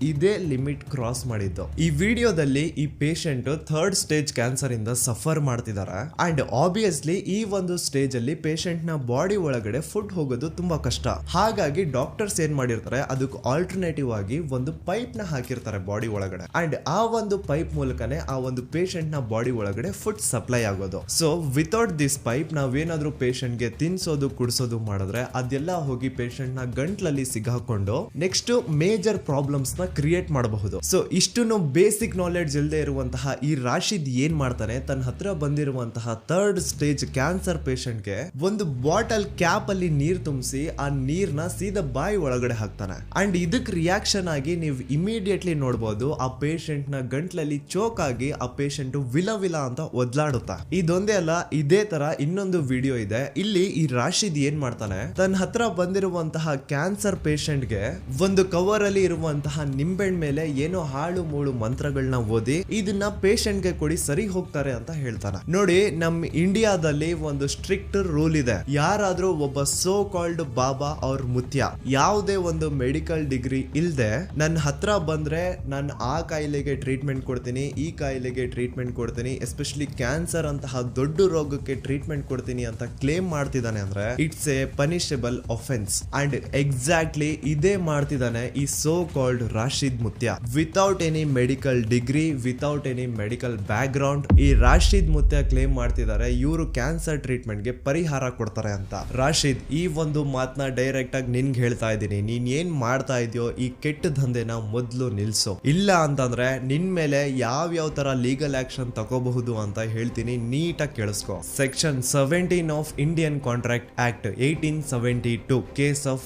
ಇದೇ ಲಿಮಿಟ್ ಕ್ರಾಸ್ ಮಾಡಿದ್ದು. ಈ ವಿಡಿಯೋದಲ್ಲಿ ಈ ಪೇಷಂಟ್ 3rd ಸ್ಟೇಜ್ ಕ್ಯಾನ್ಸರ್ ಇಂದ ಸಫರ್ ಮಾಡ್ತಿದ್ದಾರೆ. ಅಂಡ್ ಆಬ್ವಿಯಸ್ಲಿ ಈ ಒಂದು ಸ್ಟೇಜ್ ಅಲ್ಲಿ ಪೇಷಂಟ್ ನ ಬಾಡಿ ಒಳಗಡೆ ಫುಡ್ ಹೋಗೋದು ತುಂಬಾ ಕಷ್ಟ. ಹಾಗಾಗಿ ಡಾಕ್ಟರ್ಸ್ ಏನ್ ಮಾಡಿರ್ತಾರೆ, ಅದಕ್ಕೆ ಆಲ್ಟರ್ನೇಟಿವ್ ಆಗಿ ಒಂದು ಪೈಪ್ ನ ಹಾಕಿರ್ತಾರೆ ಬಾಡಿ ಒಳಗಡೆ. ಅಂಡ್ ಆ ಒಂದು ಪೈಪ್ ಮೂಲಕನೇ ಆ ಒಂದು ಪೇಷಂಟ್ ನ ಬಾಡಿ ಒಳಗಡೆ ಫುಡ್ ಸಪ್ಲೈ ಆಗೋದು. ಸೊ ವಿತೌಟ್ ದಿಸ್ ಪೈಪ್ ನಾವೇನಾದ್ರೂ ಪೇಷಂಟ್ ಗೆ ತಿನ್ಸೋದು ಕುಡಿಸೋದು ಮಾಡಿದ್ರೆ ಅದೆಲ್ಲ ಹೋಗಿ ಪೇಷಂಟ್ ನ ಗಂಟ್ಲಲ್ಲಿ ಸಿಗಾಕೊಂಡು ನೆಕ್ಸ್ಟ್ ಮೇಜರ್ ಪ್ರಾಬ್ಲಮ್ಸ್ ನ ಕ್ರಿಯೇಟ್ ಮಾಡಬಹುದು. ಸೊ ಇಷ್ಟನ್ನು ಬೇಸಿಕ್ ನಾಲೆಡ್ಜ್ ಇಲ್ಲದೆ ಇರುವಂತಹ ಈ ರಾಶಿದ್ ಏನ್ ಮಾಡ್ತಾನೆ, ತನ್ನ ಹತ್ರ ಬಂದಿರುವಂತಹ 3rd ಸ್ಟೇಜ್ ಕ್ಯಾನ್ಸರ್ ಪೇಷಂಟ್ ಗೆ ಒಂದು ಬಾಟಲ್ ಕ್ಯಾಪ್ ಅಲ್ಲಿ ನೀರ್ ತುಂಬಿಸಿ ಆ ನೀರ್ನ ಸೀದಾ ಬಾಯಿ ಒಳಗಡೆ ಹಾಕ್ತಾನೆ. ಅಂಡ್ ಇದಕ್ ರಿಯಾಕ್ಷನ್ ಆಗಿ ನೀವು ಇಮಿಡಿಯೇಟ್ಲಿ ನೋಡಬಹುದು, ಆ ಪೇಷಂಟ್ ನ ಗಂಟ್ಲಲ್ಲಿ ಚೋಕ್ ಆಗಿ ಆ ಪೇಷಂಟ್ ವಿಲ ವಿಲ ಅಂತ ಒದ್ಲಾಡುತ್ತಾ. ಇದೊಂದೇ ಅಲ್ಲ, ಇದೇ ತರ ಇನ್ನೊಂದು ವಿಡಿಯೋ ಇದೆ. ಇಲ್ಲಿ ಈ ರಾಶಿದ್ ಏನ್ ಮಾಡ್ತಾನೆ, ತನ್ನ ಹತ್ರ ಬಂದಿರುವಂತಹ ಕ್ಯಾನ್ಸರ್ ಪೇಷಂಟ್ ಗೆ ಒಂದು ಕವರ್ ಅಲ್ಲಿ ಇರುವಂತಹ ನಿಂಬೆಹಣ್ಣು ಮೇಲೆ ಏನೋ ಹಾಳು ಮೂಳು ಮಂತ್ರಗಳನ್ನ ಓದಿ ಇದನ್ನ ಪೇಷಂಟ್ ಗೆ ಕೊಡಿ ಸರಿ ಹೋಗ್ತಾರೆ ಅಂತ ಹೇಳ್ತಾನೆ. ನೋಡಿ, ನಮ್ಮ ಇಂಡಿಯಾದಲ್ಲಿ ಒಂದು ಸ್ಟ್ರಿಕ್ಟ್ ರೂಲ್ ಇದೆ, ಯಾರಾದ್ರೂ ಒಬ್ಬ ಸೋ ಕಾಲ್ಡ್ ಬಾಬಾ ಅವ್ರ ಮುತ್ಯ ಯಾವುದೇ ಒಂದು ಮೆಡಿಕಲ್ ಡಿಗ್ರಿ ಇಲ್ದೆ ನನ್ನ ಹತ್ರ ಬಂದ್ರೆ ನಾನು ಆ ಕಾಯಿಲೆಗೆ ಟ್ರೀಟ್ಮೆಂಟ್ ಕೊಡ್ತೀನಿ, ಈ ಕಾಯಿಲೆಗೆ ಟ್ರೀಟ್ಮೆಂಟ್ ಕೊಡ್ತೀನಿ, ಎಸ್ಪೆಷಲಿ ಕ್ಯಾನ್ಸರ್ ಅಂತಹ ದೊಡ್ಡ ರೋಗಕ್ಕೆ ಟ್ರೀಟ್ಮೆಂಟ್ ಕೊಡ್ತೀನಿ ಅಂತ ಕ್ಲೇಮ್ ಮಾಡ್ತಿದ್ದಾನೆ ಅಂದ್ರೆ it's A punishable offence. And exactly ಇದೇ ಮಾಡ್ತಿದ್ದಾನೆ ಈ ಸೋ ಕಾಲ್ಡ್ ರಾಶಿದ್ ಮುತ್ಯ. Without any medical degree, without any medical back ground ಈ ರಾಶಿದ್ ಮುತ್ಯ ಕ್ಲೇಮ್ ಮಾಡ್ತಿದ್ದಾರೆ ಇವರು ಕ್ಯಾನ್ಸರ್ ಟ್ರೀಟ್ಮೆಂಟ್ ಗೆ ಪರಿಹಾರ ಕೊಡ್ತಾರೆ ಅಂತ. ರಾಶಿದ್, ಈ ಒಂದು ಮಾತನ್ನ ಡೈರೆಕ್ಟ್ ಆಗಿ ನಿನ್ಗೆ ಹೇಳ್ತಾ ಇದ್ದೀನಿ, ನೀನ್ ಏನ್ ಮಾಡ್ತಾ ಇದೆಯೋ ಈ ಕೆಟ್ಟ ದಂಧೆನ ಮೊದ್ಲು ನಿಲ್ಸೋ. ಇಲ್ಲ ಅಂತಂದ್ರೆ ನಿನ್ ಮೇಲೆ ಯಾವ ತರ ಲೀಗಲ್ ಆಕ್ಷನ್ ತಗೋಬಹುದು ಅಂತ ಹೇಳ್ತೀನಿ, ನೀಟಾಗಿ ಕೇಳಿಸ್ಕೊ. Section 17 of Indian contract act 1872 case of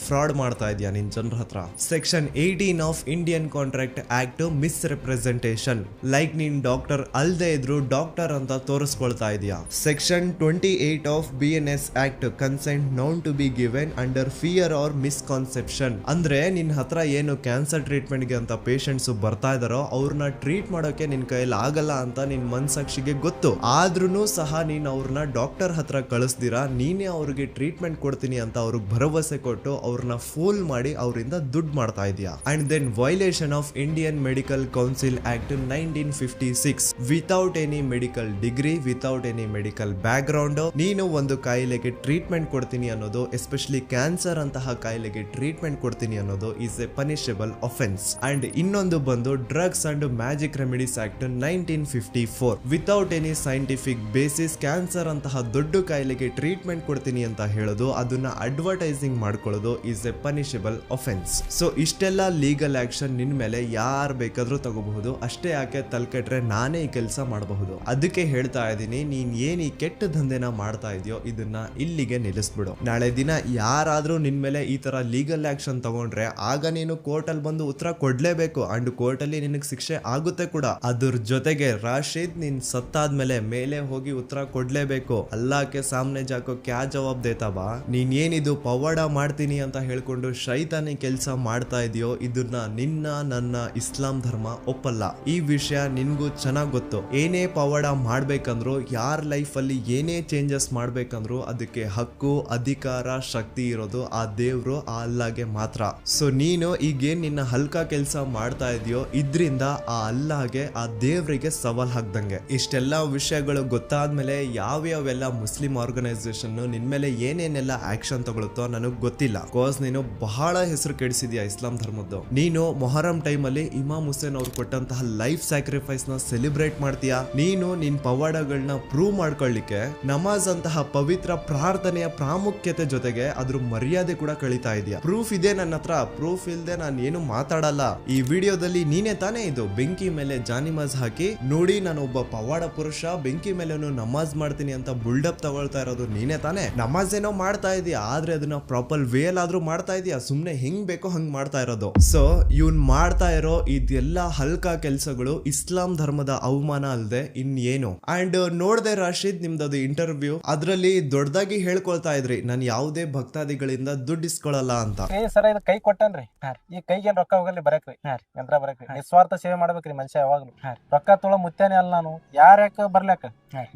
fraud ಮಾಡ್ತಾ ಇದೆಯಾ ನಿನ್ ಜನರ ಹತ್ರ. Section 18 of Indian contract act misrepresentation, like ನೀನ್ ಡಾಕ್ಟರ್ ಅಲ್ದೇ ಇದ್ರು ಡಾಕ್ಟರ್ ಅಂತ ತೋರಿಸ್ಕೊಳ್ತಾ ಇದೆಯಾ. Section 28 of BNS act consent known to be given under fear or misconception, ಅಂದ್ರೆ ನಿನ್ ಹತ್ರ ಏನು ಕ್ಯಾನ್ಸರ್ ಟ್ರೀಟ್ಮೆಂಟ್ ಗೆ ಅಂತ ಪೇಷಂಟ್ಸ್ ಬರ್ತಾ ಇದಾರೋ ಅವ್ರನ್ನ ಟ್ರೀಟ್ ಮಾಡೋಕೆ ನಿನ್ ಕೈಯಲ್ಲಿ ಆಗಲ್ಲ ಅಂತ ನಿನ್ ಮನ್ಸಾಕ್ಷಿಗೆ ಗೊತ್ತು. ಆದ್ರೂ ಸಹ ನೀನ್ ಅವ್ರನ್ನ ಡಾಕ್ಟರ್ ಹತ್ರ ಕಳಿಸ್ದಿರಾ ನೀನೇ ಅವ್ರಿಗೆ ಟ್ರೀಟ್ಮೆಂಟ್ ಕೊಡ್ತೀನಿ ಅಂತ ಅವ್ರಿಗೆ ಭರವಸೆ ಕೊಟ್ಟು ಅವ್ರನ್ನ ಫೂಲ್ ಮಾಡಿ ಅವರಿಂದ ದುಡ್ಡು ಮಾಡ್ತಾ ಇದೀಯಾ. And then violation of Indian Medical Council Act 1956, without any medical degree, without any medical background ನೀನು ಒಂದು ಕಾಯಿಲೆಗೆ ಟ್ರೀಟ್ಮೆಂಟ್ ಕೊಡ್ತೀನಿ ಅನ್ನೋದು, ಎಸ್ಪೆಷಲಿ ಕ್ಯಾನ್ಸರ್ ಅಂತಹ ಕಾಯಿಲೆಗೆ ಟ್ರೀಟ್ಮೆಂಟ್ ಕೊಡ್ತೀನಿ ಅನ್ನೋದು is A punishable offence. And ಇನ್ನೊಂದು ಬಂದು drugs and magic remedies act 1954, without any scientific basis cancer ಅಂತಹ ದೊಡ್ಡ ಕಾಯಿಲೆಗೆ ಟ್ರೀಟ್ಮೆಂಟ್ ಕೊಡ್ತೀನಿ ಅಂತ ಹೇಳೋದು, ಅದನ್ನ ಅಡ್ವರ್ಟೈಸಿಂಗ್ ಮಾಡ್ಕೊಳ್ಳೋದು is A punishable offence. So ಇಷ್ಟೆಲ್ಲ ಲೀಗಲ್ ಆಕ್ಷನ್ ನಿನ್ ಮೇಲೆ ಯಾರು ಬೇಕಾದ್ರೂ ತಗೋಬಹುದು, ಅಷ್ಟೇ ಯಾಕೆ ತಲೆಕೆಟ್ರೆ ನಾನೇ ಈ ಕೆಲಸ ಮಾಡಬಹುದು. ಅದಕ್ಕೆ ಹೇಳ್ತಾ ಇದ್ದೀನಿ, ನೀನ್ ಏನ್ ಈ ಕೆಟ್ಟ ದಂಧೆನ ಮಾಡ್ತಾ ಇದೆಯೋ ಇದನ್ನ ಇಲ್ಲಿಗೆ ನಿಲ್ಲಿಸ್ಬಿಡು. ನಾಳೆ ದಿನ ಯಾರಾದ್ರೂ ನಿನ್ ಮೇಲೆ ಈ ತರ ಲೀಗಲ್ ಆಕ್ಷನ್ ತಗೊಂಡ್ರೆ ಆಗ ನೀನು ಕೋರ್ಟ್ ಅಲ್ಲಿ ಬಂದು ಉತ್ತರ ಕೊಡ್ಲೇಬೇಕು. ಅಂಡ್ ಕೋರ್ಟ್ ಅಲ್ಲಿ ನಿನಗೆ ಶಿಕ್ಷೆ ಆಗುತ್ತೆ ಕೂಡ. ಅದ್ರ ಜೊತೆಗೆ ರಾಶಿದ್ ನೀನ್ ಸತ್ತಾದ್ಮೇಲೆ ಮೇಲೆ ಹೋಗಿ ಉತ್ತರ ಕೊಡ್ಲೇಬೇಕು. ಅಲ್ಲಾಕೆ ಸಾಮ್ನೆ ಜಾಕೋ ಕ್ಯಾ ಜವಾಬ್ ದೇತಾ ಬಾ. ನೀನ್ ಏನಿದು ಪವಾಡ ಮಾಡ್ತೀನಿ ಅಂತ ಹೇಳ್ಕೊಂಡು ಶೈತಾನಿ ಕೆಲಸ ಮಾಡ್ತಾ ಇದೆಯೋ ಇದನ್ನ ನಿನ್ನ ನನ್ನ ಇಸ್ಲಾಂ ಧರ್ಮ ಒಪ್ಪಲ್ಲ. ಈ ವಿಷಯ ನಿನ್ಗೂ ಚೆನ್ನಾಗ್ ಗೊತ್ತು. ಏನೇ ಪವಾಡ ಮಾಡ್ಬೇಕಂದ್ರು, ಯಾರ ಲೈಫ್ ಅಲ್ಲಿ ಏನೇ ಚೇಂಜಸ್ ಮಾಡ್ಬೇಕಂದ್ರು ಅದಕ್ಕೆ ಹಕ್ಕು, ಅಧಿಕಾರ, ಶಕ್ತಿ ಇರೋದು ಆ ದೇವ್ರು, ಆ ಅಲ್ಲಾಗೆ ಮಾತ್ರ. ಸೊ ನೀನು ಈಗೇನ್ ನಿನ್ನ ಹಲ್ಕ ಕೆಲಸ ಮಾಡ್ತಾ ಇದೆಯೋ ಇದ್ರಿಂದ ಆ ಅಲ್ಲಾಗೆ, ಆ ದೇವ್ರಿಗೆ ಸವಾಲ್ ಹಾಕ್ದಂಗೆ. ಇಷ್ಟೆಲ್ಲಾ ವಿಷಯಗಳು ಗೊತ್ತಾದ್ಮೇಲೆ ಯಾವ್ಯಾವೆಲ್ಲ ಮುಸ್ಲಿಂ ಆರ್ಗನೈಸೇಷನ್ ನಿನ್ ಮೇಲೆ ಏನೇನೆಲ್ಲ ಆಕ್ಷನ್ ತಗೊಳುತ್ತೋ ನನಗ್ ಗೊತ್ತಿಲ್ಲ. ಕಾಸ್ ನೀನು ಬಹಳ ಹೆಸರು ಕೆಡಿಸಿದ್ಯಾ ಇಸ್ಲಾಂ ಧರ್ಮದ್ದು. ನೀನು ಮೊಹರಂ ಟೈಮ್ ಅಲ್ಲಿ ಇಮಾಮ್ ಹುಸೇನ್ ಅವ್ರು ಕೊಟ್ಟಂತಹ ಲೈಫ್ ಸ್ಯಾಕ್ರಿಫೈಸ್ ನ ಸೆಲೆಬ್ರೇಟ್ ಮಾಡ್ತೀಯಾ. ನೀನು ನಿನ್ ಪವಾಡಗಳನ್ನ ಪ್ರೂವ್ ಮಾಡ್ಕೊಳ್ಳಿಕ್ಕೆ ನಮಾಜ್ ಅಂತಹ ಪವಿತ್ರ ಪ್ರಾರ್ಥನೆಯ ಪ್ರಾಮುಖ್ಯತೆ ಜೊತೆಗೆ ಅದ್ರ ಮರ್ಯಾದೆ ಕೂಡ ಕಳೀತಾ ಇದೆಯಾ. ಪ್ರೂಫ್ ಇದೆ ನನ್ನ ಹತ್ರ, ಪ್ರೂಫ್ ಇಲ್ದೆ ನಾನು ಏನು ಮಾತಾಡಲ್ಲ. ಈ ವಿಡಿಯೋದಲ್ಲಿ ನೀನೇ ತಾನೇ ಇದು ಬೆಂಕಿ ಮೇಲೆ ಜಾನಿಮಾಜ್ ಹಾಕಿ ನೋಡಿ ನಾನು ಒಬ್ಬ ಪವಾಡ ಪುರುಷ ಬೆಂಕಿ ಮೇಲೆ ನಮಾಜ್ ಮಾಡ್ತೀನಿ ಅಂತ ಬುಲ್ಡಪ್ ತಗೊಳ್ತಾ ಇರೋದು ನೀನೇ ತಾನೇ. ನಮಾಜ್ ಏನೋ ಮಾಡ್ತಾ ಇದೀಯಾ, ಆದ್ರೆ ಅದನ್ನ ಪ್ರಾಪರ್ ವೇ ಆದ್ರೂ ಮಾಡ್ತಾ ಇದೀಯಾ, ಸುಮ್ನೆ ಹೆಂಗ್ ಬೇಕೋ ಹಂಗ್ ಮಾಡ್ತಾ ಇರೋದು. ಸೊ ಇವ್ನ್ ಮಾಡ್ತಾ ಇರೋ ಇದೆಲ್ಲ ಹಲ್ಕ ಕೆಲ್ಸಗಳು ಇಸ್ಲಾಂ ಧರ್ಮದ ಅವಮಾನ ಅಲ್ದೆ ಇನ್ನೇನು. ಅಂಡ್ ನೋಡ್ದೆ ರಾಶಿದ್ ನಿಮ್ದದು ಇಂಟರ್ವ್ಯೂ, ಅದ್ರಲ್ಲಿ ದೊಡ್ಡದಾಗಿ ಹೇಳ್ಕೊಳ್ತಾ ಇದ್ರಿ ನಾನು ಯಾವುದೇ ಭಕ್ತಾದಿಗಳಿಂದ ದುಡ್ಡು ಇಸ್ಕೊಳಲ್ಲ ಅಂತ. ಸರ್ ಇದು ಕೈ ಕೊಟ್ಟನ್ರಿ, ಈ ಕೈಗೆ ಏನ್ ರೊಕ್ಕ ಹೋಗಲಿ ಬರಕ್ರಿ, ಯಂತ್ರ ಬರಕ್ರಿ. ನಿಸ್ವಾರ್ಥ ಸೇವೆ ಮಾಡ್ಬೇಕ್ರಿ ಮನುಷ್ಯ ಯಾವಾಗ್ಲು. ರೊಕ್ಕ ತೊಳೋ ಮುತ್ಯಾನೆ ಅಲ್ಲ ನಾನು, ಯಾರ್ಯಾಕ ಬರ್ಲಾಕ,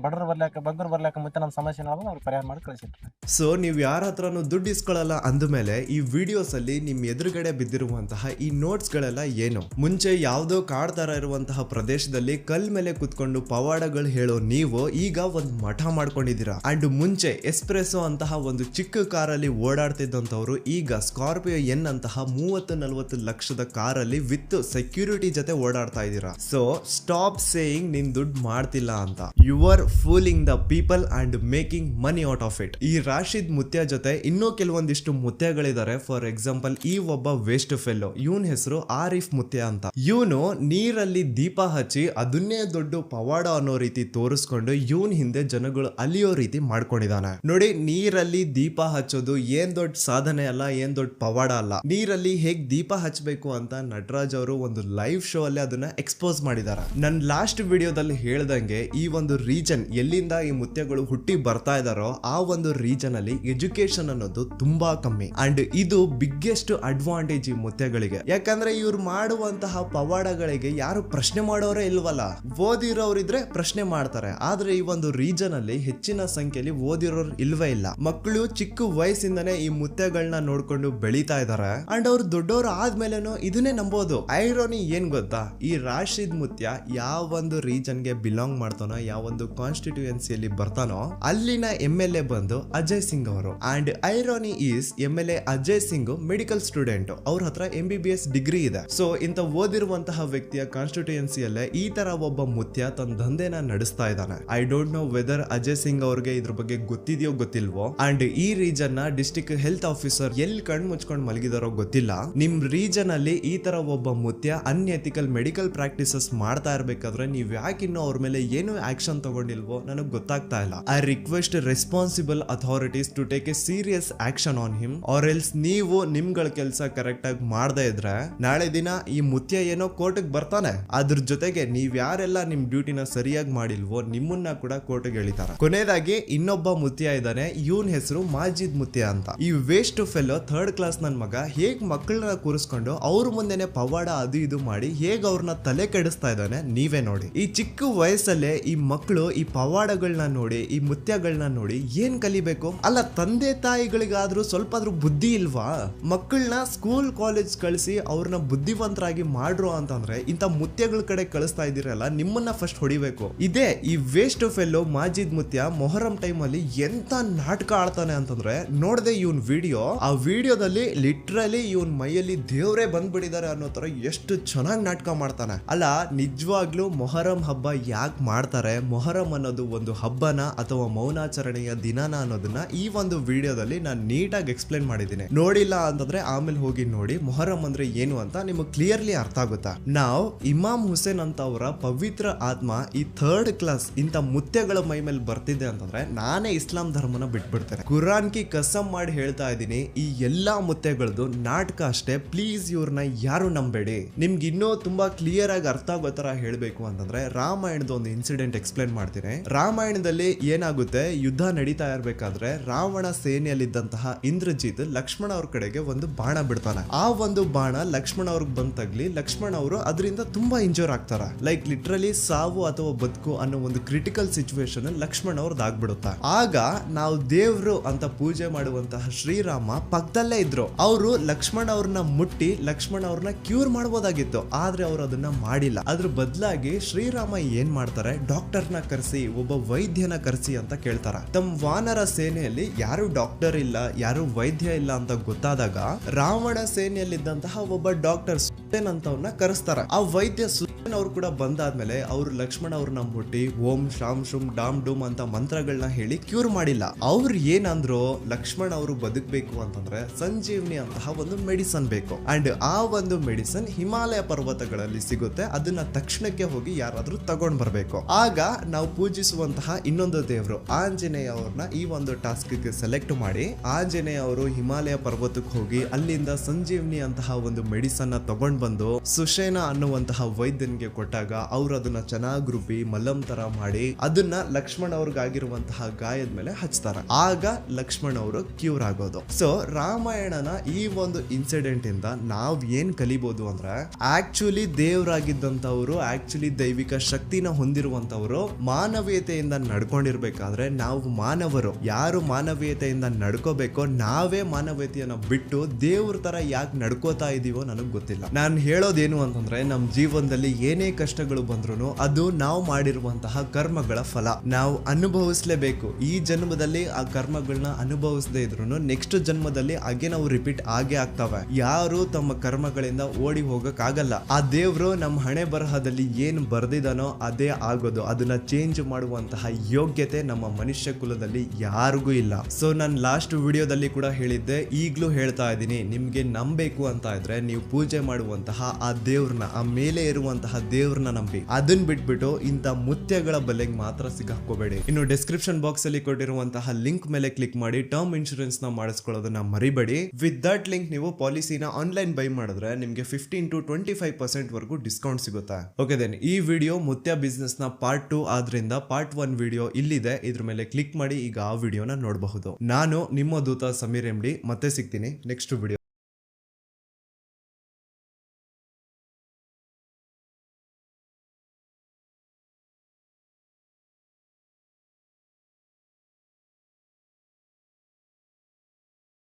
ಬಡ್ರು ಬರ್ಲಾಕ ಬಗ್ಗರು ಬರ್ಲಾಕ ಮುತ್ತೆ ನಮ್ ಸಮಸ್ಯೆ ಅವ್ರು ಪರಿಹಾರ ಮಾಡಿ ಕಳಿಸಿದ್ರಿ. ಸೊ ನೀವ್ ಯಾರ ಹತ್ರನು ದುಡ್ಡು ಇಸ್ಕೊಳಲ್ಲ ಅಂದ್ಮೇಲೆ ಈ ವಿಡಿಯೋಸ್ ಅಲ್ಲಿ ನಿಮ್ ಎದುರುಗಡೆ ಬಿದ್ದಿರುವಂತಹ ಈ ನೋಟ್ಸ್ ಗಳೆಲ್ಲ ಏನು? ಮುಂಚೆ ಯಾವ್ದೋ ಕಾಡ್ ತರ ಇರುವಂತಹ ಪ್ರದೇಶದಲ್ಲಿ ಕಲ್ ಮೇಲೆ ಕುತ್ಕೊಂಡು ಪವಾಡಗಳು ಹೇಳೋ ನೀವು ಈಗ ಒಂದ್ ಮಠ ಮಾಡ್ಕೊಂಡಿದ್ದೀರಾ. ಅಂಡ್ ಮುಂಚೆ ಎಸ್ಪ್ರೆಸೋ ಅಂತಹ ಒಂದು ಚಿಕ್ಕ ಕಾರಲ್ಲಿ ಓಡಾಡ್ತಿದ್ದಂತವ್ರು ಈಗ ಸ್ಕಾರ್ಪಿಯೋ ಎನ್ ಅಂತಹ 30-40 ಲಕ್ಷದ ಕಾರಲ್ಲಿ ವಿತ್ ಸೆಕ್ಯೂರಿಟಿ ಜೊತೆ ಓಡಾಡ್ತಾ ಇದ್ದೀರಾ. ಸೊ ಸ್ಟಾಪ್ ಸೇಯಿಂಗ್ ನೀನ್ ದುಡ್ಡು ಮಾಡ್ತಿಲ್ಲ ಅಂತ. You are fooling the people and making money out of it. ಈ ರಾಶಿದ್ ಮುತ್ಯ ಜೊತೆ ಇನ್ನೂ ಕೆಲವೊಂದಿಷ್ಟು ಮುತ್ಯಗಳಿದ್ದಾರೆ. ಫಾರ್ ಎಕ್ಸಾಂಪಲ್ ಈ ಒಬ್ಬ ವೇಸ್ಟ್ ಫೆಲ್ಲೋ, ಇವನ್ ಹೆಸರು ಆರಿಫ್ ಮುತ್ಯ ಅಂತ. ಇವನು ನೀರಲ್ಲಿ ದೀಪ ಹಚ್ಚಿ ಅದನ್ನೇ ದೊಡ್ಡ ಪವಾಡ ಅನ್ನೋ ರೀತಿ ತೋರಿಸ್ಕೊಂಡು ಇವನ್ ಹಿಂದೆ ಜನಗಳು ಅಲಿಯೋ ರೀತಿ ಮಾಡ್ಕೊಂಡಿದ್ದಾನೆ. ನೋಡಿ, ನೀರಲ್ಲಿ ದೀಪ ಹಚ್ಚೋದು ಏನ್ ದೊಡ್ಡ ಸಾಧನೆ ಅಲ್ಲ, ಏನ್ ದೊಡ್ಡ ಪವಾಡ ಅಲ್ಲ. ನೀರಲ್ಲಿ ಹೇಗ್ ದೀಪ ಹಚ್ಚಬೇಕು ಅಂತ ನಟರಾಜ್ ಅವರು ಒಂದು ಲೈವ್ ಶೋ ಅಲ್ಲಿ ಅದನ್ನ ಎಕ್ಸ್ಪೋಸ್ ಮಾಡಿದ್ದಾರೆ. ನನ್ ಲಾಸ್ಟ್ ವಿಡಿಯೋದಲ್ಲಿ ಹೇಳ್ದಂಗೆ ಈ ಒಂದು ರೀಜನ್ ಎಲ್ಲಿಂದ ಈ ಮುತ್ಯಗಳು ಹುಟ್ಟಿ ಬರ್ತಾ ಇದಾರೋ ಆ ಒಂದು ರೀಜನ್ ಅಲ್ಲಿ ಎಜುಕೇಶನ್ ಅನ್ನೋದು ತುಂಬಾ ಕಮ್ಮಿ. ಅಂಡ್ ಇದು ಬಿಗ್ಗೆಸ್ಟ್ ಅಡ್ವಾಂಟೇಜ್ ಈ ಮುತ್ಯಗಳಿಗೆ. ಯಾಕಂದ್ರೆ ಇವ್ರು ಮಾಡುವಂತಹ ಪವಾಡಗಳಿಗೆ ಯಾರು ಪ್ರಶ್ನೆ ಮಾಡೋರೇ ಇಲ್ವಲ್ಲ. ಓದಿರೋರಿದ್ರೆ ಪ್ರಶ್ನೆ ಮಾಡ್ತಾರೆ, ಆದ್ರೆ ಈ ಒಂದು ರೀಜನ್ ಅಲ್ಲಿ ಹೆಚ್ಚಿನ ಸಂಖ್ಯೆಯಲ್ಲಿ ಓದಿರೋರು ಇಲ್ವೇ ಇಲ್ಲ. ಮಕ್ಕಳು ಚಿಕ್ಕ ವಯಸ್ಸಿಂದನೇ ಈ ಮುತ್ಯಗಳನ್ನ ನೋಡ್ಕೊಂಡು ಬೆಳೀತಾ ಇದಾರೆ. ಅಂಡ್ ಅವ್ರು ದೊಡ್ಡವರು ಆದ್ಮೇಲೆನೂ ಇದನ್ನೇ ನಂಬೋದು. ಐರೋನಿ ಏನ್ ಗೊತ್ತಾ, ಈ ರಾಶಿದ್ ಮುತ್ಯ ಯಾವ ಒಂದು ರೀಜನ್ ಗೆ ಬಿಲಾಂಗ್ ಮಾಡ್ತಾನೋ, ಯಾವ ಒಂದು ಕಾನ್ಸ್ಟಿಟ್ಯೂಯನ್ಸಿಯಲ್ಲಿ ಬರ್ತಾನೋ ಅಲ್ಲಿನ MLA ಬಂದು ಅಜಯ್ ಸಿಂಗ್ ಅವರು. And irony is MLA Ajay Singh medical student, ಅವ್ರ ಹತ್ರ MBBS ಡಿಗ್ರಿ ಇದೆ. ಸೊ ಇಂತ ಓದಿರುವಂತಹ ವ್ಯಕ್ತಿಯ ಕಾನ್ಸ್ಟಿಟ್ಯೂಯನ್ಸಿಯಲ್ಲೇ ಈ ತರ ಒಬ್ಬ ಮುತ್ಯ ತನ್ನ ದಂಧೆನ ನಡೆಸ್ತಾ ಇದ್ದಾನೆ. I don't know whether Ajay Singh ಅವ್ರಿಗೆ ಇದ್ರ ಬಗ್ಗೆ ಗೊತ್ತಿದೆಯೋ ಗೊತ್ತಿಲ್ವೋ. ಅಂಡ್ ಈ ರೀಜನ್ ನ ಡಿಸ್ಟ್ರಿಕ್ಟ್ ಹೆಲ್ತ್ ಆಫೀಸರ್ ಎಲ್ಲಿ ಕಣ್ ಮುಚ್ಕೊಂಡು ಮಲಗಿದಾರೋ ಗೊತ್ತಿಲ್ಲ. ನಿಮ್ ರೀಜನ್ ಅಲ್ಲಿ ಈ ತರ ಒಬ್ಬ ಮುತ್ಯ ಅನ್ಎಥಿಕಲ್ ಮೆಡಿಕಲ್ ಪ್ರಾಕ್ಟೀಸಸ್ ಮಾಡ್ತಾ ಇರ್ಬೇಕಾದ್ರೆ ನೀವ್ ಯಾಕಿನ್ನೂ ಅವ್ರ ಮೇಲೆ ಏನು ಆಕ್ಷನ್ ತಗೊಂಡಿಲ್ವೋ ನನಗ್ ಗೊತ್ತಾಗ್ತಾ ಇಲ್ಲ. I request responsible authorities to take a serious action on him, or else ನೀವು ನಿಮ್ಗಳ ಕೆಲಸ ಕರೆಕ್ಟ್ ಆಗಿ ಮಾಡದೇ ಇದ್ರೆ ನಾಳೆ ದಿನ ಈ ಮುತ್ಯ ಏನೋ ಕೋರ್ಟ್ಗೆ ಬರ್ತಾನೆ, ಅದ್ರ ಜೊತೆಗೆ ನೀವ್ ಯಾರೆಲ್ಲ ನಿಮ್ ಡ್ಯೂಟಿನ ಸರಿಯಾಗಿ ಮಾಡಿಲ್ವೋ ನಿಮ್ಮನ್ನ ಕೂಡ ಕೋರ್ಟ್ಗೆ ಎಳಿತಾರೆ. ಕೊನೆಯದಾಗಿ ಇನ್ನೊಬ್ಬ ಮುತ್ಯ ಇದ್ದಾನೆ, ಇವನ್ ಹೆಸರು ಮಾಜಿದ್ ಮುತ್ಯ ಅಂತ. ಈ ವೇಸ್ಟ್ ಫೆಲ್ಲೋ 3rd ಕ್ಲಾಸ್ ನನ್ ಮಗ ಹೇಗ್ ಮಕ್ಕಳನ್ನ ಕೂರಿಸ್ಕೊಂಡು ಅವ್ರ ಮುಂದೆನೆ ಪವಾಡ ಅದು ಇದು ಮಾಡಿ ಹೇಗ್ ಅವ್ರನ್ನ ತಲೆ ಕೆಡಿಸ್ತಾ ಇದ್ದಾನೆ ನೀವೇ ನೋಡಿ. ಈ ಚಿಕ್ಕ ವಯಸ್ಸಲ್ಲೇ ಈ ಮಕ್ಕಳು ಈ ಪವಾಡಗಳನ್ನ ನೋಡಿ, ಈ ಮುತ್ಯಗಳನ್ನ ನೋಡಿ ಏನ್ ಕಲಿಬೇಕು? ಅಲ್ಲ, ತಂದೆ ತಾಯಿಗಳಿಗಾದ್ರೂ ಸ್ವಲ್ಪ ಆದ್ರೂ ಬುದ್ಧಿ ಇಲ್ವಾ? ಮಕ್ಕಳನ್ನ ಸ್ಕೂಲ್ ಕಾಲೇಜ್ ಕಳಿಸಿ ಅವ್ರನ್ನ ಬುದ್ಧಿವಂತರಾಗಿ ಮಾಡ್ರು ಅಂತಂದ್ರೆ ಇಂತ ಮುತ್ಯಗಳ ಕಡೆ ಕಳಿಸ್ತಾ ಇದೀರಲ್ಲ, ನಿಮ್ಮನ್ನ ಫಸ್ಟ್ ಹೊಡಿಬೇಕು. ಇದೇ ಈ ವೇಸ್ಟ್ ಫೆಲ್ಲೋ ಮಾಜಿದ್ ಮುತ್ಯ ಮೊಹರಂ ಟೈಮ್ ಅಲ್ಲಿ ಎಂತ ನಾಟಕ ಆಡ್ತಾನೆ ಅಂತಂದ್ರೆ, ನೋಡ್ದೆ ಇವನ್ ವಿಡಿಯೋ, ಆ ವಿಡಿಯೋದಲ್ಲಿ ಲಿಟ್ರಲಿ ಇವನ್ ಮೈಯಲ್ಲಿ ದೇವ್ರೇ ಬಂದ್ಬಿಟ್ಟಿದ್ದಾರೆ ಅನ್ನೋ ತರ ಎಷ್ಟು ಚೆನ್ನಾಗಿ ನಾಟಕ ಮಾಡ್ತಾನೆ. ಅಲ್ಲ, ನಿಜವಾಗ್ಲೂ ಮೊಹರಂ ಹಬ್ಬ ಯಾಕೆ ಮಾಡ್ತಾರೆ? ಮೊಹರಂ ಅನ್ನೋದು ಒಂದು ಹಬ್ಬನ ಅಥವಾ ಮೌನಾಚರಣೆಯ ದಿನನ ಅನ್ನೋದನ್ನ ಈ ಒಂದು ವಿಡಿಯೋದಲ್ಲಿ ನಾನು ನೀಟಾಗಿ ಎಕ್ಸ್ಪ್ಲೇನ್ ಮಾಡಿದ್ದೀನಿ. ನೋಡಿಲ್ಲ ಅಂತಂದ್ರೆ ಆಮೇಲೆ ಹೋಗಿ ನೋಡಿ ಮೊಹರಂ ಅಂದ್ರೆ ಏನು ಅಂತ ನಿಮಗೆ ಕ್ಲಿಯರ್ಲಿ ಅರ್ಥ ಆಗುತ್ತಾ. ನಾವು ಇಮಾಮ್ ಹುಸೇನ್ ಅಂತ ಅವರ ಪವಿತ್ರ ಆತ್ಮ ಈ 3rd ಕ್ಲಾಸ್ ಇಂತ ಮುತ್ಯಗಳ ಮೈ ಮೇಲೆ ಬರ್ತಿದೆ ಅಂತಂದ್ರೆ ನಾನೇ ಇಸ್ಲಾಂ ಧರ್ಮನ ಬಿಟ್ಬಿಡ್ತೇನೆ. ಕುರಾನ್ ಕಿ ಕಸಮ್ ಮಾಡಿ ಹೇಳ್ತಾ ಇದ್ದೀನಿ, ಈ ಎಲ್ಲಾ ಮುತ್ಯಗಳದ್ದು ನಾಟಕ ಅಷ್ಟೇ. ಪ್ಲೀಸ್ ಇವ್ರನ್ನ ಯಾರು ನಂಬೇಡಿ. ನಿಮ್ಗೆ ಇನ್ನೂ ತುಂಬಾ ಕ್ಲಿಯರ್ ಆಗಿ ಅರ್ಥ ಆಗೋ ತರ ಹೇಳ್ಬೇಕು ಅಂತಂದ್ರೆ ರಾಮಾಯಣದ ಒಂದು ಇನ್ಸಿಡೆಂಟ್ ಎಕ್ಸ್ಪ್ಲೇನ್ ಮಾಡ್ತೀನಿ. ರಾಮಾಯಣದಲ್ಲಿ ಏನಾಗುತ್ತೆ, ಯುದ್ಧ ನಡೀತಾ ಇರ್ಬೇಕಾದ್ರೆ ರಾವಣ ಸೇನೆಯಲ್ಲಿದ್ದಂತಹ ಇಂದ್ರಜಿತ್ ಲಕ್ಷ್ಮಣ ಅವ್ರ ಕಡೆಗೆ ಒಂದು ಬಾಣ ಬಿಡ್ತಾನೆ. ಆ ಒಂದು ಬಾಣ ಲಕ್ಷ್ಮಣ ಅವ್ರಿಗೆ ಬಂದ್ ತಗ್ಲಿ ಲಕ್ಷ್ಮಣ ಅವರು ಅದರಿಂದ ತುಂಬಾ ಇಂಜೂರ್ ಆಗ್ತಾರ. ಲೈಕ್ ಲಿಟ್ರಲಿ ಸಾವು ಅಥವಾ ಬದುಕು ಅನ್ನೋ ಒಂದು ಕ್ರಿಟಿಕಲ್ ಸಿಚುವೇಶನ್ ಲಕ್ಷ್ಮಣ ಅವ್ರದ್ದು ಆಗ್ಬಿಡುತ್ತೆ. ಆಗ ನಾವು ದೇವ್ರು ಅಂತ ಪೂಜೆ ಮಾಡುವಂತಹ ಶ್ರೀರಾಮ ಪಕ್ಕದಲ್ಲೇ ಇದ್ರು. ಅವರು ಲಕ್ಷ್ಮಣ ಅವ್ರನ್ನ ಮುಟ್ಟಿ ಲಕ್ಷ್ಮಣ ಅವ್ರನ್ನ ಕ್ಯೂರ್ ಮಾಡಬಹುದಾಗಿತ್ತು, ಆದ್ರೆ ಅವ್ರು ಅದನ್ನ ಮಾಡಿಲ್ಲ. ಅದ್ರ ಬದಲಾಗಿ ಶ್ರೀರಾಮ ಏನ್ ಮಾಡ್ತಾರೆ, ಡಾಕ್ಟರ್ನ ಕರೆಸಿ, ಒಬ್ಬ ವೈದ್ಯನ ಕರೆಸಿ ಅಂತ ಕೇಳ್ತಾರ. ತಮ್ಮ ವಾನರ ಸೇನೆಯಲ್ಲಿ ಯಾರು ಡಾಕ್ಟರ್ ಇಲ್ಲ, ಯಾರು ವೈದ್ಯ ಇಲ್ಲ ಅಂತ ಗೊತ್ತಾದಾಗ ರಾವಣ ಸೇನೆಯಲ್ಲಿದ್ದಂತಹ ಒಬ್ಬ ಡಾಕ್ಟರ್ ಅಂತವ್ನ ಕರೆಸ್ತಾರ. ಆ ವೈದ್ಯ ಸುಸೇನ್ ಅವ್ರು ಕೂಡ ಬಂದಾದ್ಮೇಲೆ ಅವ್ರು ಲಕ್ಷ್ಮಣ ಅವ್ರನ್ನ ಮುಟ್ಟಿ ಓಂ ಶಾಮ್ ಶುಮ್ ಡಾಮ್ ಡೂಮ್ ಅಂತ ಮಂತ್ರಗಳನ್ನ ಹೇಳಿ ಕ್ಯೂರ್ ಮಾಡಿಲ್ಲ. ಅವ್ರು ಏನಂದ್ರು, ಲಕ್ಷ್ಮಣ ಅವರು ಬದುಕಬೇಕು ಅಂತಂದ್ರೆ ಸಂಜೀವನಿ ಅಂತಹ ಒಂದು ಮೆಡಿಸನ್ ಬೇಕು. ಅಂಡ್ ಆ ಒಂದು ಮೆಡಿಸನ್ ಹಿಮಾಲಯ ಪರ್ವತಗಳಲ್ಲಿ ಸಿಗುತ್ತೆ. ಅದನ್ನ ತಕ್ಷಣಕ್ಕೆ ಹೋಗಿ ಯಾರಾದ್ರೂ ತಗೊಂಡ್ ಬರ್ಬೇಕು. ಆಗ ನಾವು ಪೂಜಿಸುವಂತಹ ಇನ್ನೊಂದು ದೇವರು ಆಂಜನೇಯ ಅವ್ರನ್ನ ಈ ಒಂದು ಟಾಸ್ಕ್ ಗೆ ಸೆಲೆಕ್ಟ್ ಮಾಡಿ, ಆಂಜನೇಯ ಅವರು ಹಿಮಾಲಯ ಪರ್ವತಕ್ಕೆ ಹೋಗಿ ಅಲ್ಲಿಂದ ಸಂಜೀವನಿ ಅಂತಹ ಒಂದು ಮೆಡಿಸನ್ ನ ತಗೊಂಡ್ ಬಂದು ಸುಷೇನ ಅನ್ನುವಂತಹ ವೈದ್ಯನಿಗೆ ಕೊಟ್ಟಾಗ ಅವ್ರು ಅದನ್ನ ಚೆನ್ನಾಗಿ ರುಬ್ಬಿ ಮಲ್ಲಂ ತರ ಮಾಡಿ ಅದನ್ನ ಲಕ್ಷ್ಮಣ್ ಅವ್ರಿಗಾಗಿರುವಂತಹ ಗಾಯದ ಮೇಲೆ ಹಚ್ತಾರ. ಆಗ ಲಕ್ಷ್ಮಣ್ ಅವರು ಕ್ಯೂರ್ ಆಗೋದು. ಸೊ ರಾಮಾಯಣನ ಈ ಒಂದು ಇನ್ಸಿಡೆಂಟ್ ಇಂದ ನಾವ್ ಏನ್ ಕಲಿಬಹುದು ಅಂದ್ರೆ, ಆಕ್ಚುಲಿ ದೇವರಾಗಿದ್ದಂತವ್ರು, ಆಕ್ಚುಲಿ ದೈವಿಕ ಶಕ್ತಿನ ಹೊಂದಿರುವಂತವ್ರು ಮಾನವೀಯತೆಯಿಂದ ನಡ್ಕೊಂಡಿರ್ಬೇಕಾದ್ರೆ ನಾವು ಮಾನವರು ಯಾರು ಮಾನವೀಯತೆಯಿಂದ ನಡ್ಕೋಬೇಕೋ ನಾವೇ ಮಾನವೀಯತೆಯನ್ನ ಬಿಟ್ಟು ದೇವ್ರ ತರ ಯಾಕೆ ನಡ್ಕೋತಾ ಇದೀವೋ ನನಗ್ ಗೊತ್ತಿಲ್ಲ. ನಾನು ಹೇಳೋದೇನು ಅಂತಂದ್ರೆ, ನಮ್ ಜೀವನದಲ್ಲಿ ಏನೇ ಕಷ್ಟಗಳು ಬಂದ್ರು ಅದು ನಾವು ಮಾಡಿರುವಂತಹ ಕರ್ಮಗಳ ಫಲ. ನಾವು ಅನುಭವಿಸ್ಲೇಬೇಕು. ಈ ಜನ್ಮದಲ್ಲಿ ಆ ಕರ್ಮಗಳನ್ನ ಅನುಭವಿಸದೇ ಇದ್ರು ನೆಕ್ಸ್ಟ್ ಜನ್ಮದಲ್ಲಿ ಹಾಗೆ ನಾವು ರಿಪೀಟ್ ಆಗೇ ಆಗ್ತವೆ. ಯಾರು ತಮ್ಮ ಕರ್ಮಗಳಿಂದ ಓಡಿ ಹೋಗಕ್ ಆಗಲ್ಲ. ಆ ದೇವ್ರು ನಮ್ಮ ಹಣೆ ಬರಹದಲ್ಲಿ ಏನ್ ಬರ್ದಿದಾನೋ ಅದೇ ಆಗೋದು. ಅದನ್ನ ಚೇಂಜ್ ಮಾಡುವಂತಹ ಯೋಗ್ಯತೆ ನಮ್ಮ ಮನುಷ್ಯ ಕುಲದಲ್ಲಿ ಯಾರಿಗೂ ಇಲ್ಲ. ಸೊ ನಾನು ಲಾಸ್ಟ್ ವಿಡಿಯೋದಲ್ಲಿ ಕೂಡ ಹೇಳಿದ್ದೆ, ಈಗ್ಲೂ ಹೇಳ್ತಾ ಇದ್ದೀನಿ, ನಿಮ್ಗೆ ನಂಬೇಕು ಅಂತ ಇದ್ರೆ ನೀವು ಪೂಜೆ ಮಾಡುವಂತಹ ಆ ದೇವ್ರನ್ನ, ಆ ಮೇಲೆ ಇರುವಂತಹ ದೇವ್ರನ್ನ ನಂಬಿ. ಅದನ್ನ ಬಿಟ್ಬಿಟ್ಟು ಇಂಥ ಮುತ್ಯಗಳ ಬಲೆಗೆ ಮಾತ್ರ ಸಿಗಾಕೋಬೇಡಿ. ಇನ್ನು ಡಿಸ್ಕ್ರಿಪ್ಷನ್ ಬಾಕ್ಸ್ ಅಲ್ಲಿ ಕೊಟ್ಟಿರುವಂತಹ ಲಿಂಕ್ ಮೇಲೆ ಕ್ಲಿಕ್ ಮಾಡಿ ಟರ್ಮ್ ಇನ್ಶೂರೆನ್ಸ್ ನ ಮಾಡಿಸ್ಕೊಳ್ಳೋದನ್ನ ಮರಿಬೇಡಿ. ವಿತ್ ದಟ್ ಲಿಂಕ್ ನೀವು ಪಾಲಿಸಿನ ಆನ್ಲೈನ್ ಬೈ ಮಾಡಿದ್ರೆ ನಿಮ್ಗೆ 15 to 25% ವರೆಗೂ ಡಿಸ್ಕೌಂಟ್ ಸಿಗುತ್ತೆ. ಓಕೆ ದೆನ್, ಈ ವಿಡಿಯೋ ಮುತ್ಯ ಬಿಸ್ನೆಸ್ ನ ಪಾರ್ಟ್ 2 ಆದ್ರಿಂದ ಪಾರ್ಟ್ 1 ವಿಡಿಯೋ ಇಲ್ಲಿದೆ. ಇದ್ರ ಮೇಲೆ ಕ್ಲಿಕ್ ಮಾಡಿ ಈಗ ಆ ವಿಡಿಯೋನ ನೋಡಬಹುದು. ನಾನು ನಿಮ್ಮ ದೂತ ಸಮೀರ್ MD. ಮತ್ತೆ ಸಿಗ್ತೀನಿ ನೆಕ್ಸ್ಟ್ ವಿಡಿಯೋ.